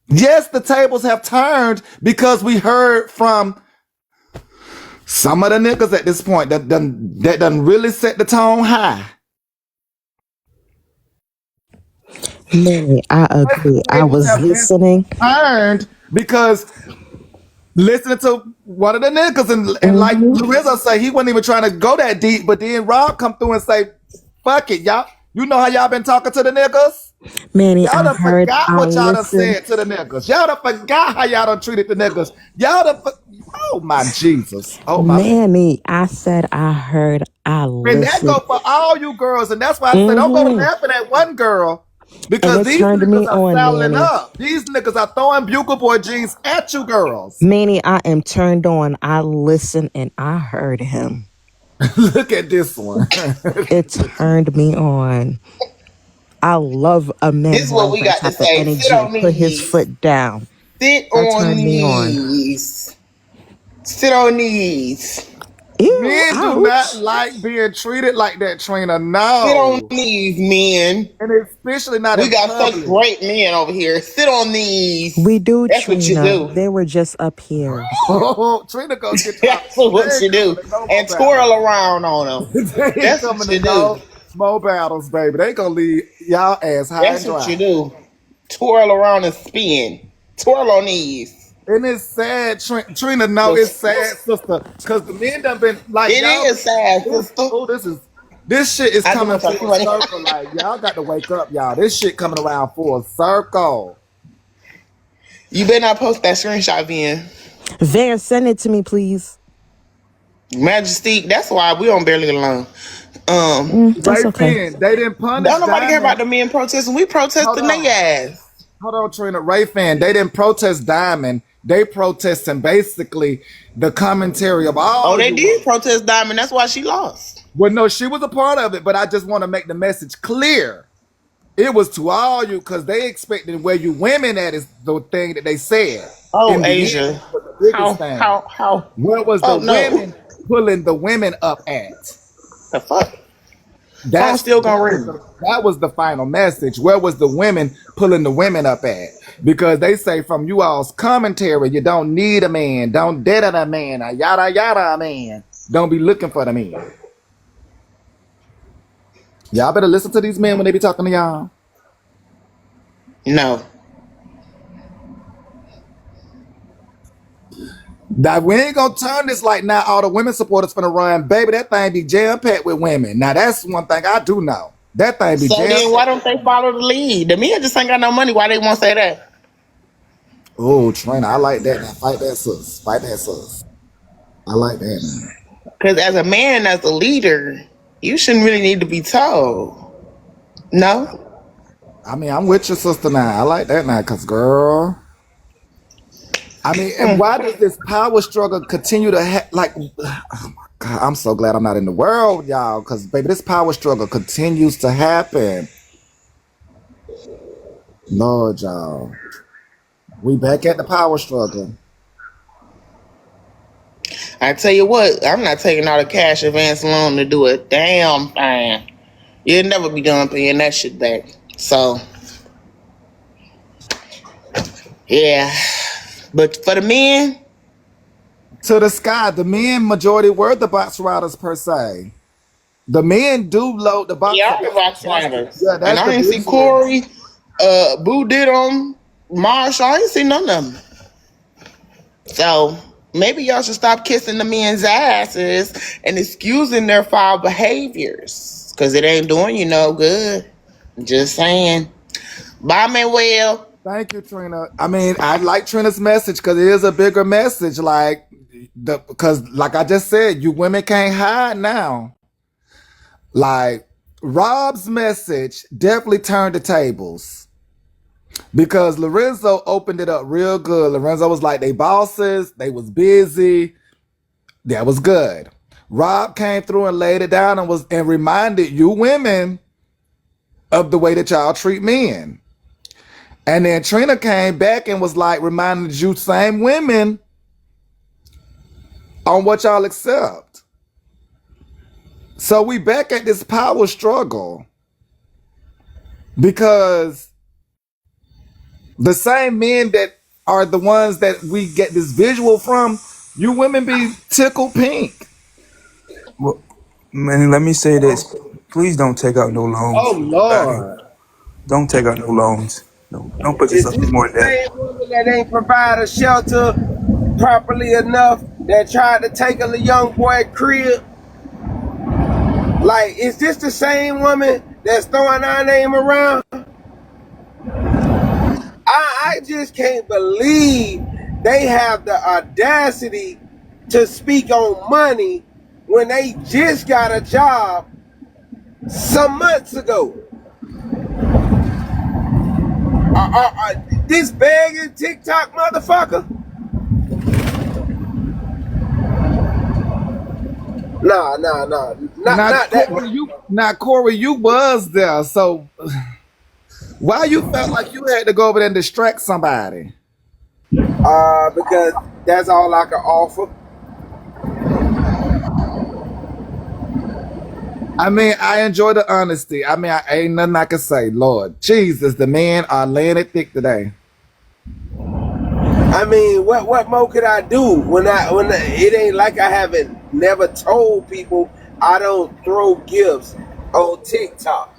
Yes, the tables have turned because we heard from some of the niggas at this point that done really set the tone high. Manny, I agree. I Tables was have been listening. turned because listening to one of the niggas and like Hmm. Larissa say, he wasn't even trying to go that deep, but then Rob come through and say, fuck it, y'all. You know how y'all been talking to the niggas? Manny, Y'all I done heard, forgot I what y'all done listened. said to the niggas. Y'all done forgot how y'all done treated the niggas. Y'all done, oh my Jesus. Oh my. Manny, I said I heard, I And that listened. go for all you girls. And that's why I say, don't go to Hmm. laughing at one girl And because it these turned niggas me are on, fouling Manny. up. These niggas are throwing Bugle Boy jeans at you girls. Manny, I am turned on. I listened and I heard him. Look at this one. It turned me on. I love a man This is who what has we that got to type of say. Sit energy. on Put his these. foot down. Sit That on turned me on. these. Sit on these. Ew, Men do not ouch. like being treated like that, Trina. Sit on No. these, men. And especially not We in got such public. great men over here. Sit on these. We do, That's what you Trina. do. They were just up here. Oh, Trina gonna get y'all. That's They what ain't you coming do. to no more And twirl battles. around on them. They ain't That's coming what to you do. no more battles, baby. They gonna leave y'all ass high and That's what you dry. do. Twirl around and spin. Twirl on these. And it's sad, Trina. No, it's It sad, sister, because the men done been like y'all. is sad, This, sister. oh, this shit is I do coming want y'all some full money. circle. Like y'all got to wake up, y'all. This shit coming around full circle. You better not post that screenshot, Vin. Van, send it to me, please. Majesty, that's why we don't barely get along. That's Right okay. then, they didn't punish Don't nobody care about Diamond. the men protesting. We Hold protesting on. their ass. Hold on, Trina. Ray fan, they didn't protest Diamond. They protesting basically the commentary of Oh, all they you did women. protest Diamond. That's why she lost. Well, no, she was a part of it, but I just want to make the message clear. It was to all you because they expected where you women at is the thing that they said. Oh, In the end, Asia. was the biggest How, thing. how, how? Where was the Oh, no. women pulling the women up at? The fuck? Phone That's still gonna ring. that was the final message. Where was the women pulling the women up at? Because they say from you all's commentary, you don't need a man, don't dead a man, a yada yada a man. Don't be looking for the man. Y'all better listen to these men when they be talking to y'all. No. Now we ain't gonna turn this like now all the women supporters finna run. Baby, that thing be jam packed with women. Now that's one thing I do know. That thing be So jam then why packed. don't they follow the lead? The men just ain't got no money. Why they won't say that? Oh, Trina, I like that. Now fight that sus. Fight that sus. I like that now. Because as a man, as a leader, you shouldn't really need to be told. No? I mean, I'm with your sister now. I like that now, cause girl. I mean, and why does this power struggle continue to like? Oh my God, I'm so glad I'm not in the world, y'all. Cause baby, this power struggle continues to happen. Lord, y'all, we back at the power struggle. I tell you what, I'm not taking out a cash advance loan to do a damn thing. You'll never be done paying that shit back. So, yeah. But for the men, To the sky. The men majority were the box riders per se. The men do load the they box up. are the box riders. Yeah, And that's I the ain't see visual. Corey, Boo did on Marshall. I ain't see none of them. So maybe y'all should stop kissing the men's asses and excusing their foul behaviors. Cause it ain't doing you no good. Just saying. Bye, Manuel. Thank you, Trina. I mean, I like Trina's message because it is a bigger message. Like because like I just said, you women can't hide now. Like Rob's message definitely turned the tables because Lorenzo opened it up real good. Lorenzo was like, they bosses, they was busy. That was good. Rob came through and laid it down and reminded you women of the way that y'all treat men. And then Trina came back and was like reminding you same women on what y'all accept. So we back at this power struggle because the same men that are the ones that we get this visual from, you women be tickled pink. Well, man, let me say this. Please don't take out no Oh loans from nobody. Lord. Don't take out no loans. Don't put Is yourself this in more the debt. same woman that ain't provide a shelter properly enough that tried to take a young boy crib? Like, is this the same woman that's throwing our name around? I just can't believe they have the audacity to speak on money when they just got a job some months ago. This begging TikTok motherfucker? Nah. Not that. Corey, you was there. So why you felt like you had to go over there and distract somebody? Because that's all I can offer. I mean, I enjoy the honesty. I mean, I ain't nothing I can say. Lord Jesus, the men are laying it thick today. I mean, what more could I do it ain't like I haven't never told people I don't throw gifts on TikTok.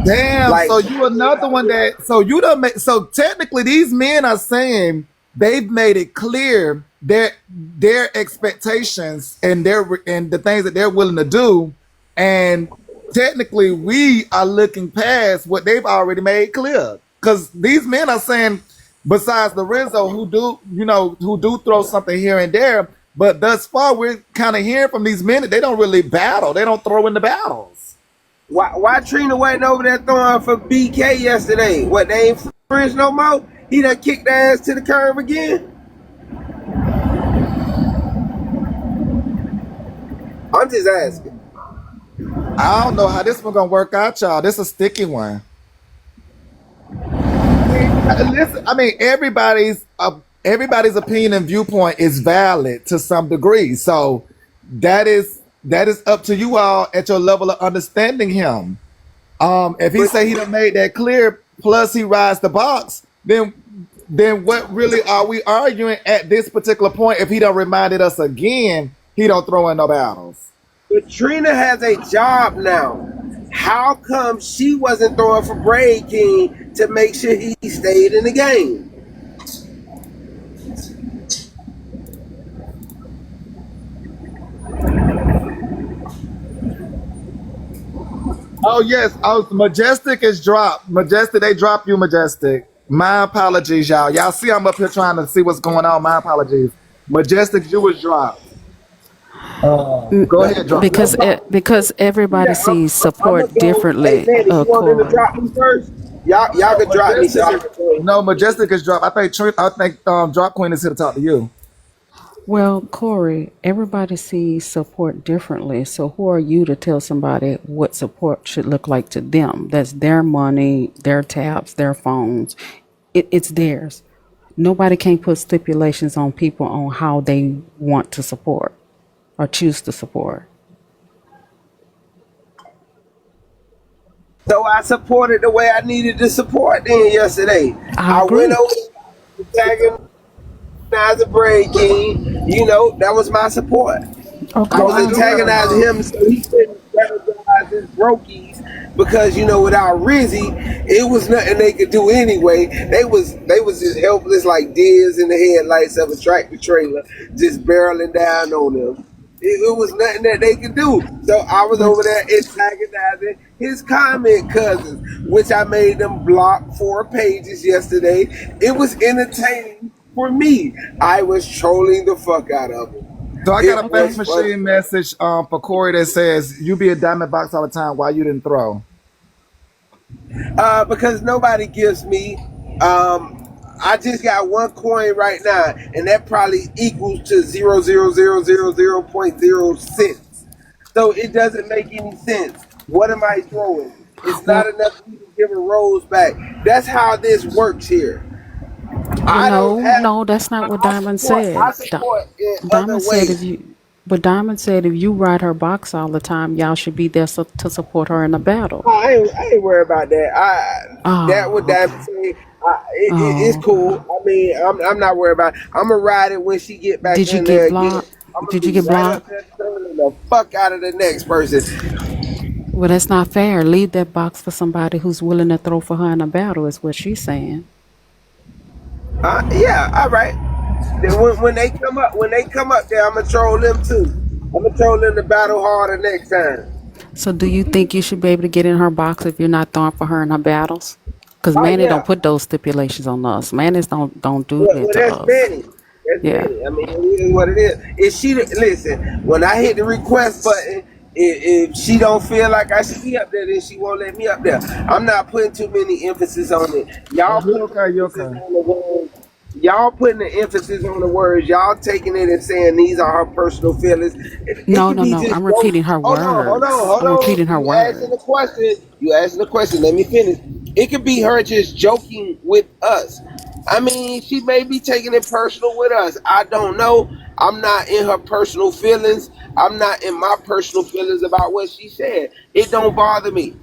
Damn, Like, so you another one that so you don't make so technically these men are saying they've made it clear their expectations and the things that they're willing to do, and technically we are looking past what they've already made clear. Because these men are saying, besides Lorenzo, who do throw something here and there, but thus far we're kind of hearing from these men that they don't really battle, they don't throw in the battles. why Trina wasn't over there throwing for BK yesterday? What, they ain't friends no more? He done kicked their ass to the curb again? I'm just asking. I don't know how this one gonna work out, y'all. This is a sticky one. Listen, I mean, everybody's opinion and viewpoint is valid to some degree. So that is up to you all at your level of understanding him. If he But say he done made that clear, plus he rides the box, then what really are we arguing at this particular point? If he done reminded us again, he don't throw in no battles. But Trina has a job now. How come she wasn't throwing for Braid King to make sure he stayed in the game? Oh yes. Oh, Majestic is dropped. Majestic, they dropped you, Majestic. My apologies, y'all. Y'all see I'm up here trying to see what's going on. My apologies. Majestic, you was dropped. Go ahead, drop. Because everybody Yeah, sees I'm gonna support go. Hey, differently, Manny, you want them to Corey. drop me first? Y'all No, can drop me so I can go. no, Majestic is dropped. I think Drop Queen is here to talk to you. Well, Corey, everybody sees support differently. So who are you to tell somebody what support should look like to them? That's their money, their tabs, their phones. It's theirs. Nobody can put stipulations on people on how they want to support or choose to support. So I supported the way I needed to support then yesterday. I I went agree. over there tagging as a Braid King. That was my support. I Okay, was I agree. antagonizing him so he couldn't strategize his brokies because without Rizzy, it was nothing they could do anyway. They was just helpless like deers in the headlights of a tractor trailer, just barreling down on them. It was nothing that they could do. So I was But over there antagonizing his comment cousins, which I made them block 4 pages yesterday. It was entertaining for me. I was trolling the fuck out of them. So I got It a fax okay. was funny. machine message for Corey that says you be a diamond box all the time. Why you didn't throw? Because nobody gives me. I just got 1 coin right now, and that probably equals to 0.000.0 cents. So it doesn't make any sense. What am I throwing? It's not Well, enough to even give a rose back. That's how this works here. well, I don't no, have. no, that's not what I Diamond support. said. I support in other Diamond said if ways. you, but Diamond said if you ride her box all the time, y'all should be there to support her in a battle. I ain't worried about that. That what Oh, Diamond okay. say. It's Oh, okay. cool. I mean, I'm not worried about it. I'm gonna ride it when she get back Did you in get there again. blocked? I'm gonna Did you be get right up blocked? there turning the fuck out of the next person. Well, that's not fair. Leave that box for somebody who's willing to throw for her in a battle, is what she's saying. Yeah, all right. Then when they come up there, I'm gonna troll them too. I'm gonna troll them to battle harder next time. So, do you think you should be able to get in her box if you're not throwing for her in her battles? Because Oh Manny don't yeah. put those stipulations on us. Manny's don't do Well, that to that's us. Manny. That's Yeah. Manny. I mean, it is what it is. If she listen, when I hit the request button, if she don't feel like I should be up there, then she won't let me up there. I'm not putting too many emphasis on it. Y'all You put the okay? You emphasis okay? on the words. Y'all putting the emphasis on the words. Y'all taking it and saying these are her personal feelings. It No, could no, be no. just I'm joke. repeating her Hold on, hold on, words. hold I'm on. repeating her You asking the words. question. You asking the question. Let me finish. It could be her just joking with us. I mean, she may be taking it personal with us. I don't know. I'm not in her personal feelings. I'm not in my personal feelings about what she said. It don't bother me.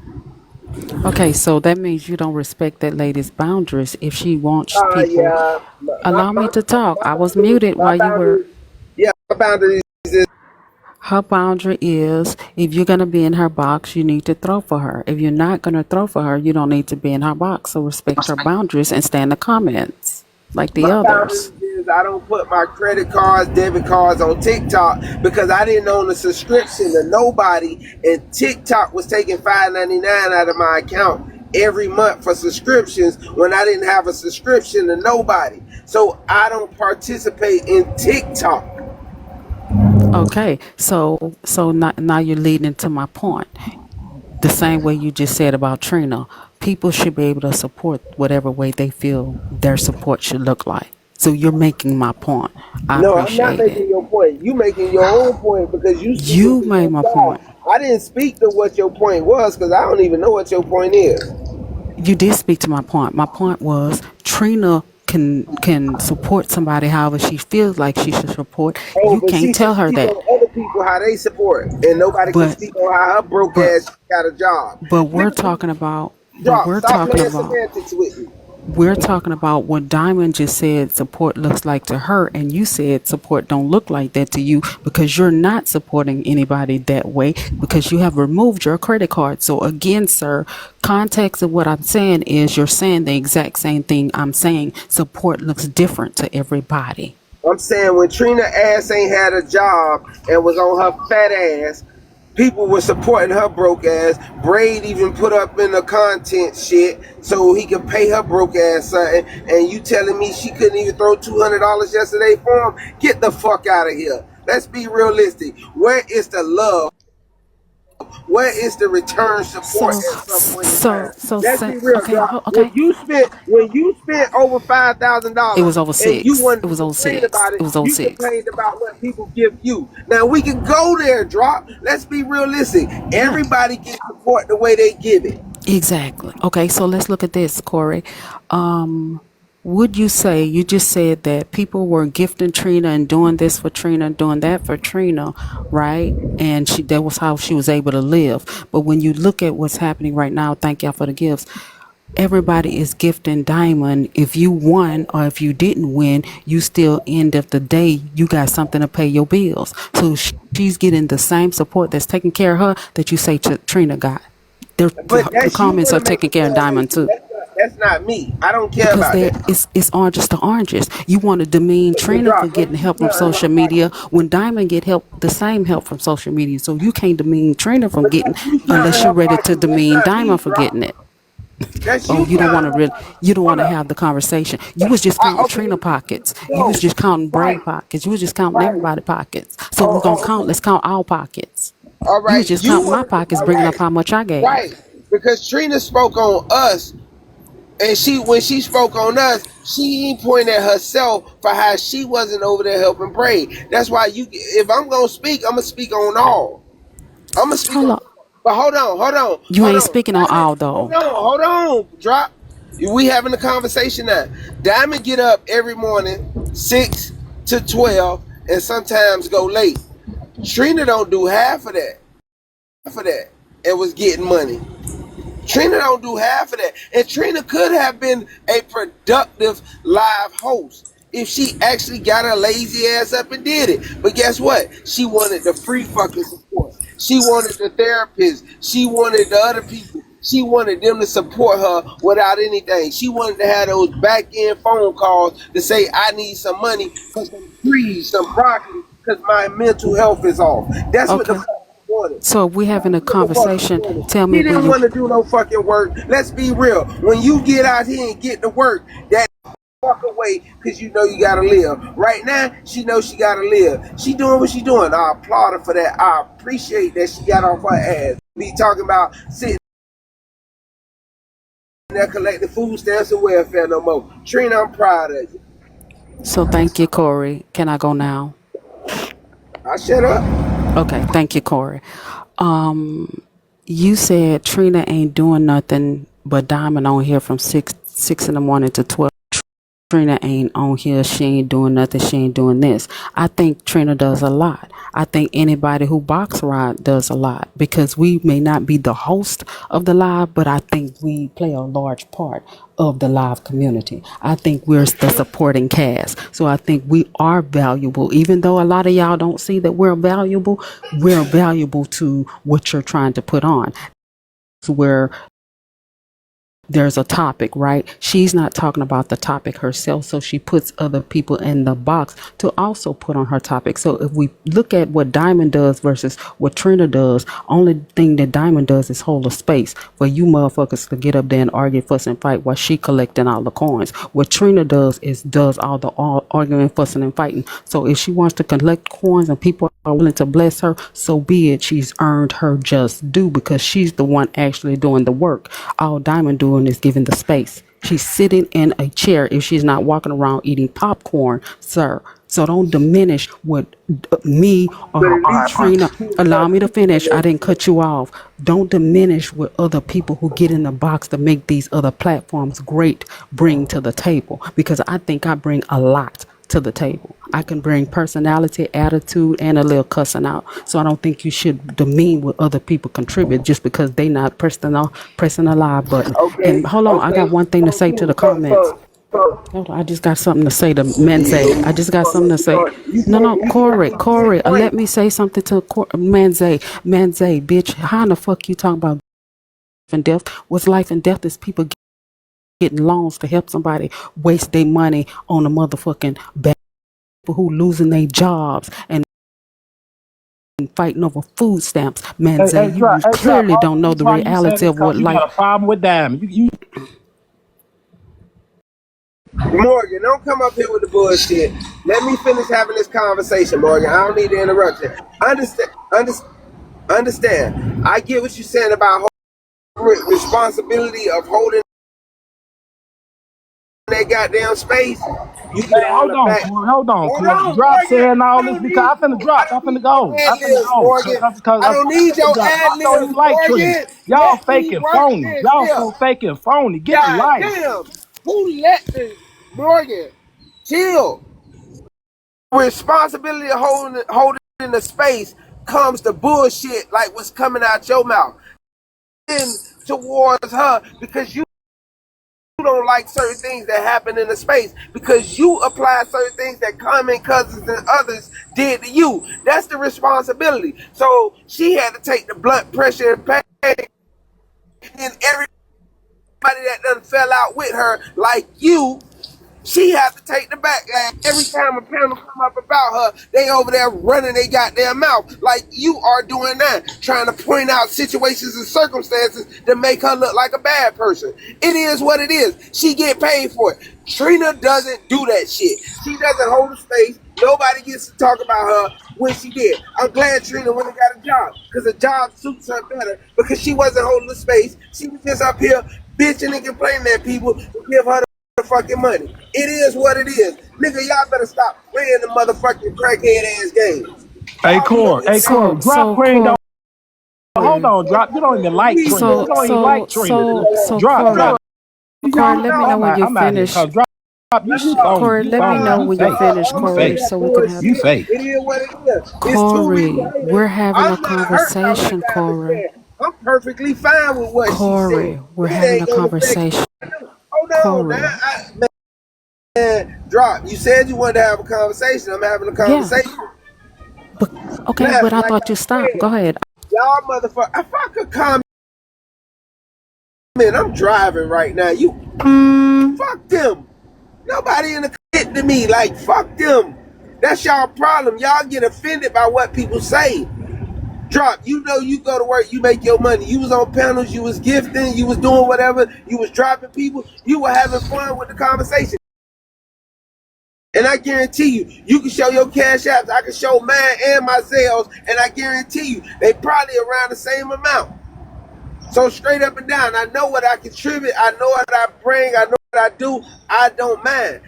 Okay, so that means you don't respect that lady's boundaries if she wants people. Yeah. Allow me to talk. I was muted My while you were. boundaries. Yeah, my boundaries is Her boundary is if you're going to be in her box, you need to throw for her. If you're not going to throw for her, you don't need to be in her box. So respect her boundaries and stay in the comments like the my boundaries others. is I don't put my credit cards, debit cards on TikTok because I didn't own a subscription to nobody, and TikTok was taking $5.99 out of my account every month for subscriptions when I didn't have a subscription to nobody. So I don't participate in TikTok. Okay, so now you're leading into my point. The same way you just said about Trina, people should be able to support whatever way they feel their support should look like. So you're making my point. I No, I'm not appreciate it. making your point. You making your own point because you speaking You to made your my point. side. I didn't speak to what your point was because I don't even know what your point is. You did speak to my point. My point was Trina can support somebody however she feels like she should support. Oh, You but can't she should tell her speak that. on other people how they support, and nobody can But speak on how her broke but ass got a job. but we're Listen, talking about but drop. we're Stop talking playing about semantics with me. we're talking about what Diamond just said support looks like to her, and you said support don't look like that to you because you're not supporting anybody that way because you have removed your credit card. So again, sir, context of what I'm saying is you're saying the exact same thing I'm saying. Support looks different to everybody. I'm saying when Trina ass ain't had a job and was on her fat ass, people were supporting her broke ass. Braid even put up in the content shit so he could pay her broke ass something. And you telling me she couldn't even throw $200 yesterday for him? Get the fuck out of here. Let's be realistic. Where is the love? Where is the return support So at some point in time? Let's say be real, okay, dog. okay. When you spent over $5,000 It was over and you six. wanted It to was over complain six. about it, It was over you six. complained about what people give you. Now we can go there, drop. Let's be realistic. Yeah. Everybody can support the way they give it. Exactly. Okay, so let's look at this, Corey. Um, would you say, you just said that people were gifting Trina and doing this for Trina and doing that for Trina, right? And that was how she was able to live. But when you look at what's happening right now, thank y'all for the gifts. Everybody is gifting Diamond. If you won or if you didn't win, you still end of the day, you got something to pay your bills. So she's getting the same support that's taking care of her that you say Trina got. But The that's you comments want are to make taking a care of Diamond correlation. too. That's not me. I don't care Because about that. it's oranges to oranges. You want to demean The Trina for drop. getting help from social media when Diamond get help, the same help from social media. So you can't demean Trina from But getting that's you counting unless her you're ready to pockets. That's demean not me, Diamond for drop. getting it. That's Oh, you you don't want counting to her really, pockets. you don't want Hold to up. have the conversation. You was just counting Okay. Trina pockets. You was No. just counting Bray Right. pockets. You was just counting Right. everybody pockets. So we're gonna Oh, count. okay. Let's count all pockets. All You was right. just You counting my want pockets, all bringing right. up how much I gave. Right. Because Trina spoke on us, and when she spoke on us, she ain't pointing at herself for how she wasn't over there helping pray. That's why if I'm gonna speak, I'm gonna speak on all. I'm gonna speak Hold on. on, But you hold ain't on. speaking on Diamond, all though. hold on. Drop. We having a conversation now. Diamond get up every morning, 6 to 12, and sometimes go late. Trina don't do half of that. Half of that, and was getting money. Trina don't do half of that. And Trina could have been a productive live host if she actually got her lazy ass up and did it. But guess what? She wanted the free fucking support. She wanted the therapist. She wanted the other people. She wanted them to support her without anything. She wanted to have those back end phone calls to say, I need some money for some trees, some broccoli, because my mental health is off. That's what the Okay. fuck she wanted. So if we having a What the fuck she conversation, wanted. tell me He when didn't you. want to do no fucking work. Let's be real. When you get out here and get to work, that fuck away because you know you gotta live. Right now, she knows she gotta live. She doing what she doing. I applaud her for that. I appreciate that she got off her ass. Be talking about sitting there collecting food stamps and welfare no more. Trina, I'm proud of you. So thank you, Corey. Can I go now? I shut up. Okay, thank you, Corey. You said Trina ain't doing nothing but Diamond on here from six in the morning to 12. Trina ain't on here. She ain't doing nothing. She ain't doing this. I think Trina does a lot. I think anybody who box ride does a lot because we may not be the host of the live, but I think we play a large part of the live community. I think we're the supporting cast. So I think we are valuable. Even though a lot of y'all don't see that we're valuable to what you're trying to put on. Where there's a topic, right? She's not talking about the topic herself, so she puts other people in the box to also put on her topic. So if we look at what Diamond does versus what Trina does, only thing that Diamond does is hold a space for you motherfuckers to get up there and argue, fuss, and fight while she collecting all the coins. What Trina does is does all the arguing, fussing, and fighting. So if she wants to collect coins and people are willing to bless her, so be it. She's earned her just due because she's the one actually doing the work. All Diamond doing is giving the space. She's sitting in a chair if she's not walking around eating popcorn, sir. So don't diminish what me But or at least Trina. she Allow enough me to people finish. I that didn't cut you off. Don't diminish what other people who get in the box to make these other platforms great bring to the table. Because I think I bring a lot to the table. I can bring personality, attitude, and a little cussing out. So I don't think you should demean what other people contribute just because they not pressing a live button. okay, And hold on, I got okay. one thing to say to the comments. Hold on, I just got something to say to Menze. I just got something to say. No, Corey, let me say something to Menze. Menze, bitch, how in the fuck you talking about life and death? What's life and death is people getting loans to help somebody waste their money on a motherfucking bad people who losing their jobs and fighting over food stamps. Menze, you Drop. clearly All don't the know reason the why you said reality this of what because you life. got a problem with Diamond. You Morgan, don't come up here with the bullshit. Let me finish having this conversation, Morgan. I don't need to interrupt you. Understand. I get what you're saying about responsibility of holding that goddamn space. You get Hey, on the back. Hold on, Hold Corey. on, Drop Morgan. saying I all this don't because need. I I'm don't finna need your go. ad libs, Morgan. I don't need your ad I know libs, you like Trina. Morgan. Y'all Let me faking work phony. this Y'all here. so faking phony. Get a God life. damn. Who let this? Morgan, chill. Responsibility of holding in the space comes to bullshit like what's coming out your mouth. In towards her because you don't like certain things that happen in the space because you apply certain things that common cousins and others did to you. That's the responsibility. So she had to take the blood pressure and pain, and everybody that done fell out with her, like you, she had to take the back. Every time a panel come up about her, they over there running they goddamn mouth like you are doing that, trying to point out situations and circumstances that make her look like a bad person. It is what it is. She get paid for it. Trina doesn't do that shit. She doesn't hold a space. Nobody gets to talk about her when she did. I'm glad Trina went and got a job because a job suits her better because she wasn't holding the space. She was just up here bitching and complaining at people to give her the fucking money. It is what it is. Nigga, y'all better stop playing the motherfucking crackhead ass games. Hey, Y'all know Corey. Hey, this. Corey. So Drop so Cream. Don't hold Corey. on. Drop. You don't even like We Trina. You So don't even so like Trina. so so Drop. Corey. Drop. no, Corey, Y'all let me know know when you're I'm out here. finished. Cause drop. You no, phony. Corey, You let me phony. know You when you're fake. finished, all of Corey, Fake. that so we can have You bullshit. fake. It is what it is. It's 2 weeks Corey, later. we're having a I'm not hurt by what conversation, Diamond Corey. said. I'm perfectly fine with what she Corey, said. we're It having ain't a gonna affect conversation. me. Hold on, Corey. now. Man, drop. You said you wanted to have a conversation. I'm having a Yeah. conversation. But okay, Now, but I like thought I you stopped. Go said, ahead. y'all motherfucker. If I could comment, I'm driving right now. You fuck them. Nobody in the hit to me. Like fuck them. That's y'all problem. Y'all get offended by what people say. Drop. You know you go to work, you make your money. You was on panels, you was gifting, you was doing whatever, you was dropping people, you were having fun with the conversation. And I guarantee you, you can show your cash apps, I can show mine and my sales, and I guarantee you, they probably around the same amount. So straight up and down, I know what I contribute, I know what I bring, I know what I do, I don't mind.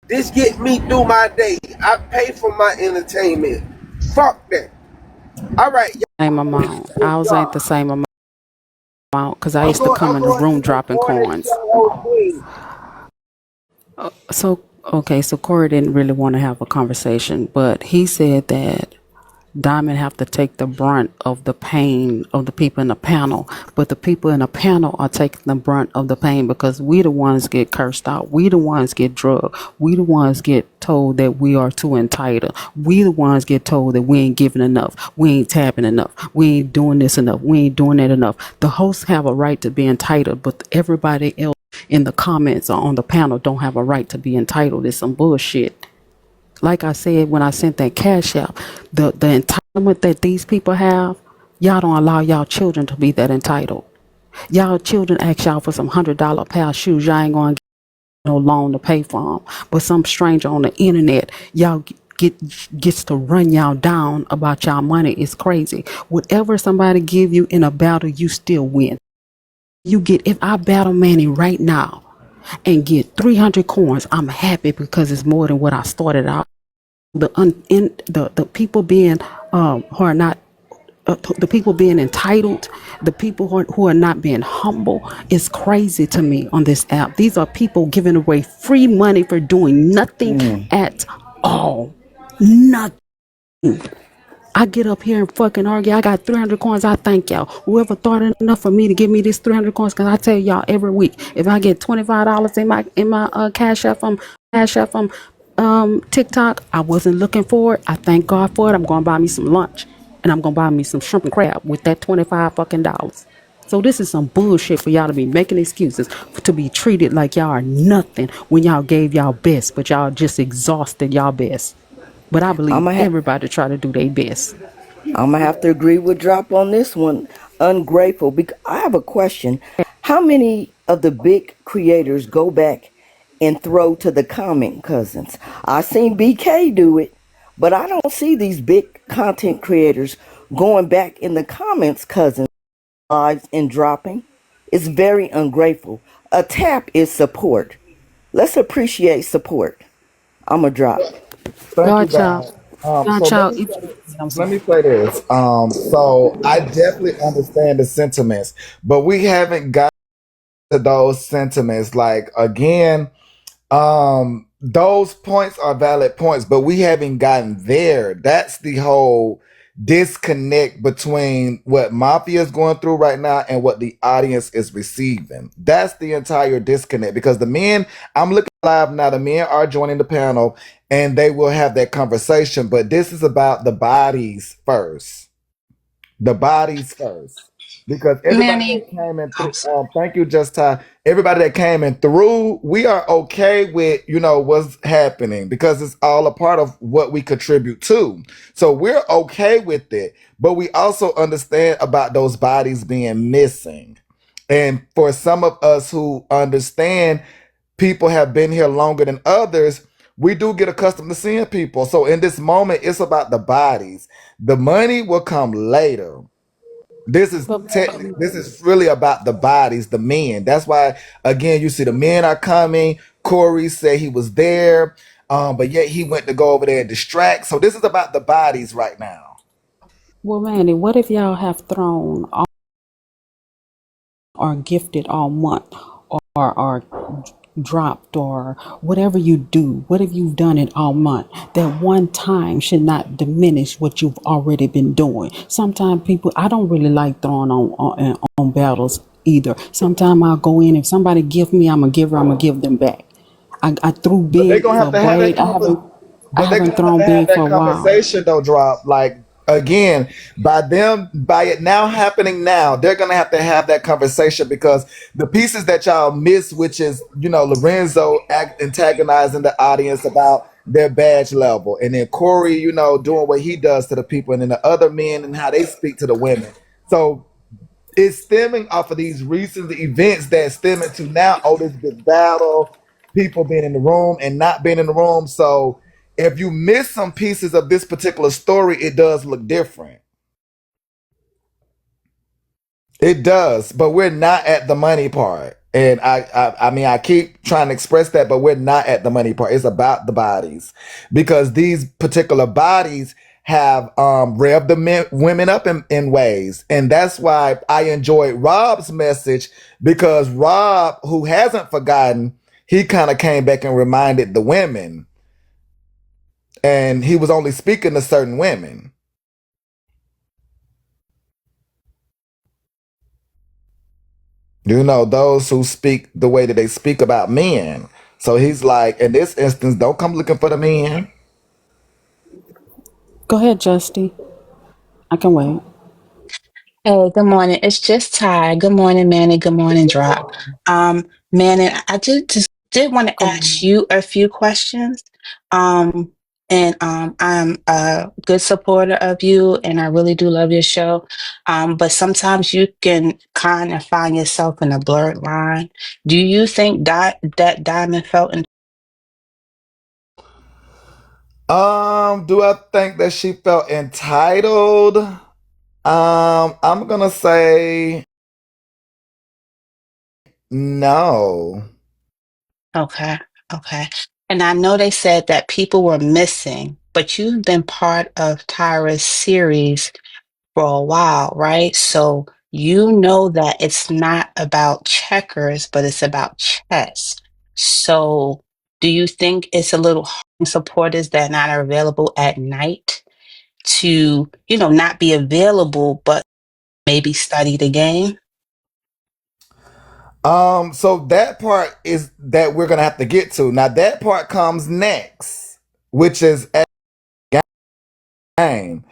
This get me through my day. I pay for my entertainment. Fuck that. All right, Same y'all. amount. Ours ain't the same amount because I I'm used to going. come I'm in the going room to the dropping morning coins. show queen. So okay, so Corey didn't really want to have a conversation, but he said that Diamond have to take the brunt of the pain of the people in the panel, but the people in the panel are taking the brunt of the pain because we the ones get cursed out, we the ones get drugged, we the ones get told that we are too entitled, we the ones get told that we ain't giving enough, we ain't tapping enough, we ain't doing this enough, we ain't doing that enough. The hosts have a right to be entitled, but everybody else in the comments or on the panel don't have a right to be entitled. It's some bullshit. Like I said when I sent that cash out, the entitlement that these people have, y'all don't allow y'all children to be that entitled. Y'all children ask y'all for some $100 pair of shoes, y'all ain't gonna get no loan to pay for them. But some stranger on the internet, y'all gets to run y'all down about y'all money. It's crazy. Whatever somebody give you in a battle, you still win. You get, if I battle Manny right now and get 300 coins, I'm happy because it's more than what I started out. The people being who are not the people being entitled, the people who are not being humble is crazy to me on this app. These are people giving away free money for doing nothing at all. Nothing. I get up here and fucking argue. I got 300 coins. I thank y'all. Whoever thought enough for me to give me this 300 coins, because I tell y'all every week, if I get $25 in my cash app from TikTok, I wasn't looking for it. I thank God for it. I'm gonna buy me some lunch, and I'm gonna buy me some shrimp and crab with that 25 fucking dollars. So this is some bullshit for y'all to be making excuses to be treated like y'all are nothing when y'all gave y'all best, but y'all just exhausted y'all best. But I I'm believe gonna everybody try to do their best. have to agree with Drop on this one. Ungrateful. Because I have a question. How many of the big creators go back and throw to the comment cousins? I seen BK do it, but I don't see these big content creators going back in the comments cousins lives and dropping. It's very ungrateful. A tap is support. Let's appreciate support. I'm a drop. Thank you, God, y'all. guys. God, So y'all. I'm let sorry. me say this. So I definitely understand the sentiments, but we haven't got to those sentiments. Like again, Those points are valid points, but we haven't gotten there. That's the whole disconnect between what Mafia is going through right now and what the audience is receiving. That's the entire disconnect because the men, I'm looking live now, the men are joining the panel and they will have that conversation, but this is about the bodies first. The bodies first. Because everybody Manny. that came in Oh, through, thank you, Just Time. Everybody that came in through, we are okay with, what's happening because it's all a part of what we contribute to. So we're okay with it, but we also understand about those bodies being missing. And for some of us who understand people have been here longer than others, we do get accustomed to seeing people. So in this moment, it's about the bodies. The money will come later. This is But technically, this is really about the bodies, the men. That's why, again, you see the men are coming. Corey said he was there, but yet he went to go over there and distract. So this is about the bodies right now. well, Manny, what if y'all have thrown or gifted all month or dropped or whatever you do, what if you've done it all month? That one time should not diminish what you've already been doing. Sometimes people, I don't really like throwing on battles either. Sometimes I'll go in, if somebody give me, I'm a giver, I'm gonna give them back. I threw But they're big gonna for have to have that Braid. I but they're haven't gonna have thrown to have big for that a while. conversation though, drop. Like again, by it now happening now, they're gonna have that conversation because the pieces that y'all miss, which is, Lorenzo antagonizing the audience about their badge level, and then Corey, doing what he does to the people, and then the other men and how they speak to the women. So it's stemming off of these recent events that stem into now, oh, this big battle, people being in the room and not being in the room. So if you miss some pieces of this particular story, it does look different. It does, but we're not at the money part. And I mean, I keep trying to express that, but we're not at the money part. It's about the bodies because these particular bodies have revved the women up in ways. And that's why I enjoyed Rob's message because Rob, who hasn't forgotten, he kind of came back and reminded the women. And he was only speaking to certain women. Those who speak the way that they speak about men. So he's like, in this instance, don't come looking for the men. Go ahead, Justy. I can wait. Hey, good morning. It's just Ty. Good morning, Manny. Good morning, Drop. Manny, I just did want to Good ask morning. you a few questions. Um, and I'm a good supporter of you, and I really do love your show. But sometimes you can kind of find yourself in a blurred line. Do you think that Diamond felt in Do I think that she felt entitled? I'm gonna say no. Okay, okay. And I know they said that people were missing, but you've been part of Tyra's series for a while, right? So you know that it's not about checkers, but it's about chess. So do you think it's a little hard for supporters that not are available at night to, not be available, but maybe study the game? So that part is that we're gonna have to get to. Now that part comes next, which is a game.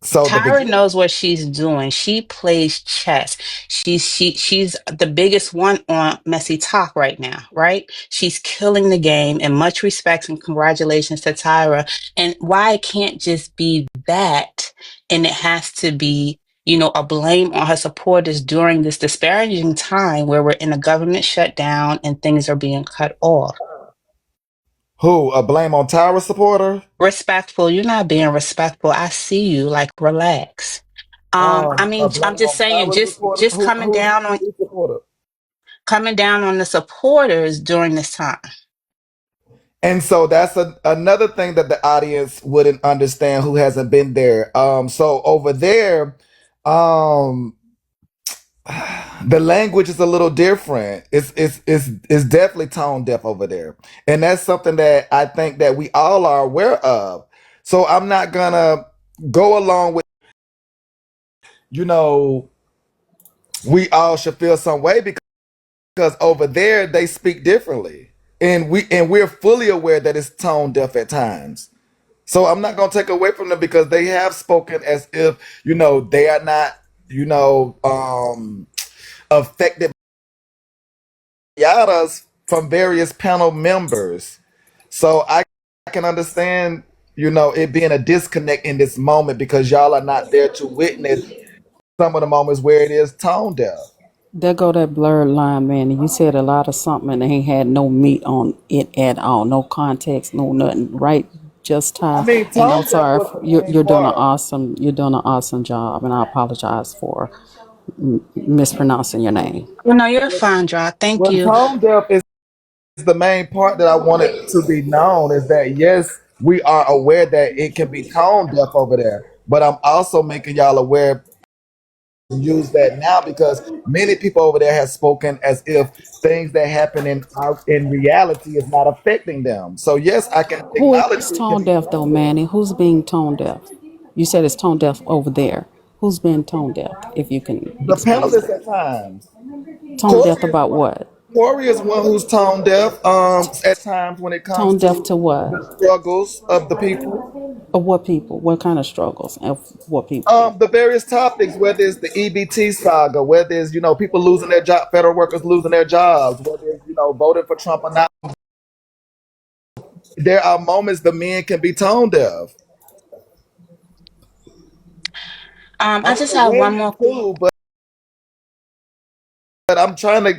So the Tyra beginning. knows what she's doing. She plays chess. She's the biggest one on Messy Talk right now, right? She's killing the game, and much respect and congratulations to Tyra. And why it can't just be that, and it has to be, a blame on her supporters during this disparaging time where we're in a government shutdown and things are being cut off. Who? A blame on Tyra supporter? Respectful, you're not being respectful. I see you. Like, relax. I A mean, I'm blame just on saying, Tyra just supporter? just Who's supporter? coming down on the supporters during this time. And so that's another thing that the audience wouldn't understand who hasn't been there. So over there, um, The language is a little different. It's definitely tone deaf over there, and that's something that I think that we all are aware of. So I'm not gonna go along with, you know, we all should feel some way because over there they speak differently, and we're fully aware that it's tone deaf at times. So I'm not gonna take away from them because they have spoken as if, they are not, affected yadas from various panel members. So I can understand, it being a disconnect in this moment because y'all are not there to witness some of the moments where it is tone deaf. There go that blurred line, man. And you said a lot of something and they ain't had no meat on it at all. No context, no nothing. Right? Just I time. mean, And I'm tone deaf sorry. was the You're, main you're doing an part. awesome. You're doing an awesome job, and I apologize for mispronouncing your name. Well, no, you're fine, Dra. Thank Well, you. tone deaf is the main part that I wanted to be known is that yes, we are aware that it can be tone deaf over there, but I'm also making y'all aware to use that now because many people over there have spoken as if things that happen in reality is not affecting them. So yes, I can Who acknowledge is it can tone be deaf though, tone deaf. Manny? Who's being tone deaf? You said it's tone deaf over there. Who's being tone deaf? If you can The explain panelists that. at times. Tone deaf Corey is about one. what? Corey is one who's tone deaf. At times when it comes Tone deaf to to what? the struggles of the people. Of what people? What kind of struggles? Of what people? The various topics, whether it's the EBT saga, whether it's people losing their job, federal workers losing their jobs, whether it's voting for Trump or not. There are moments the men can be tone deaf. I I mean just the have one women more. too, but I'm trying to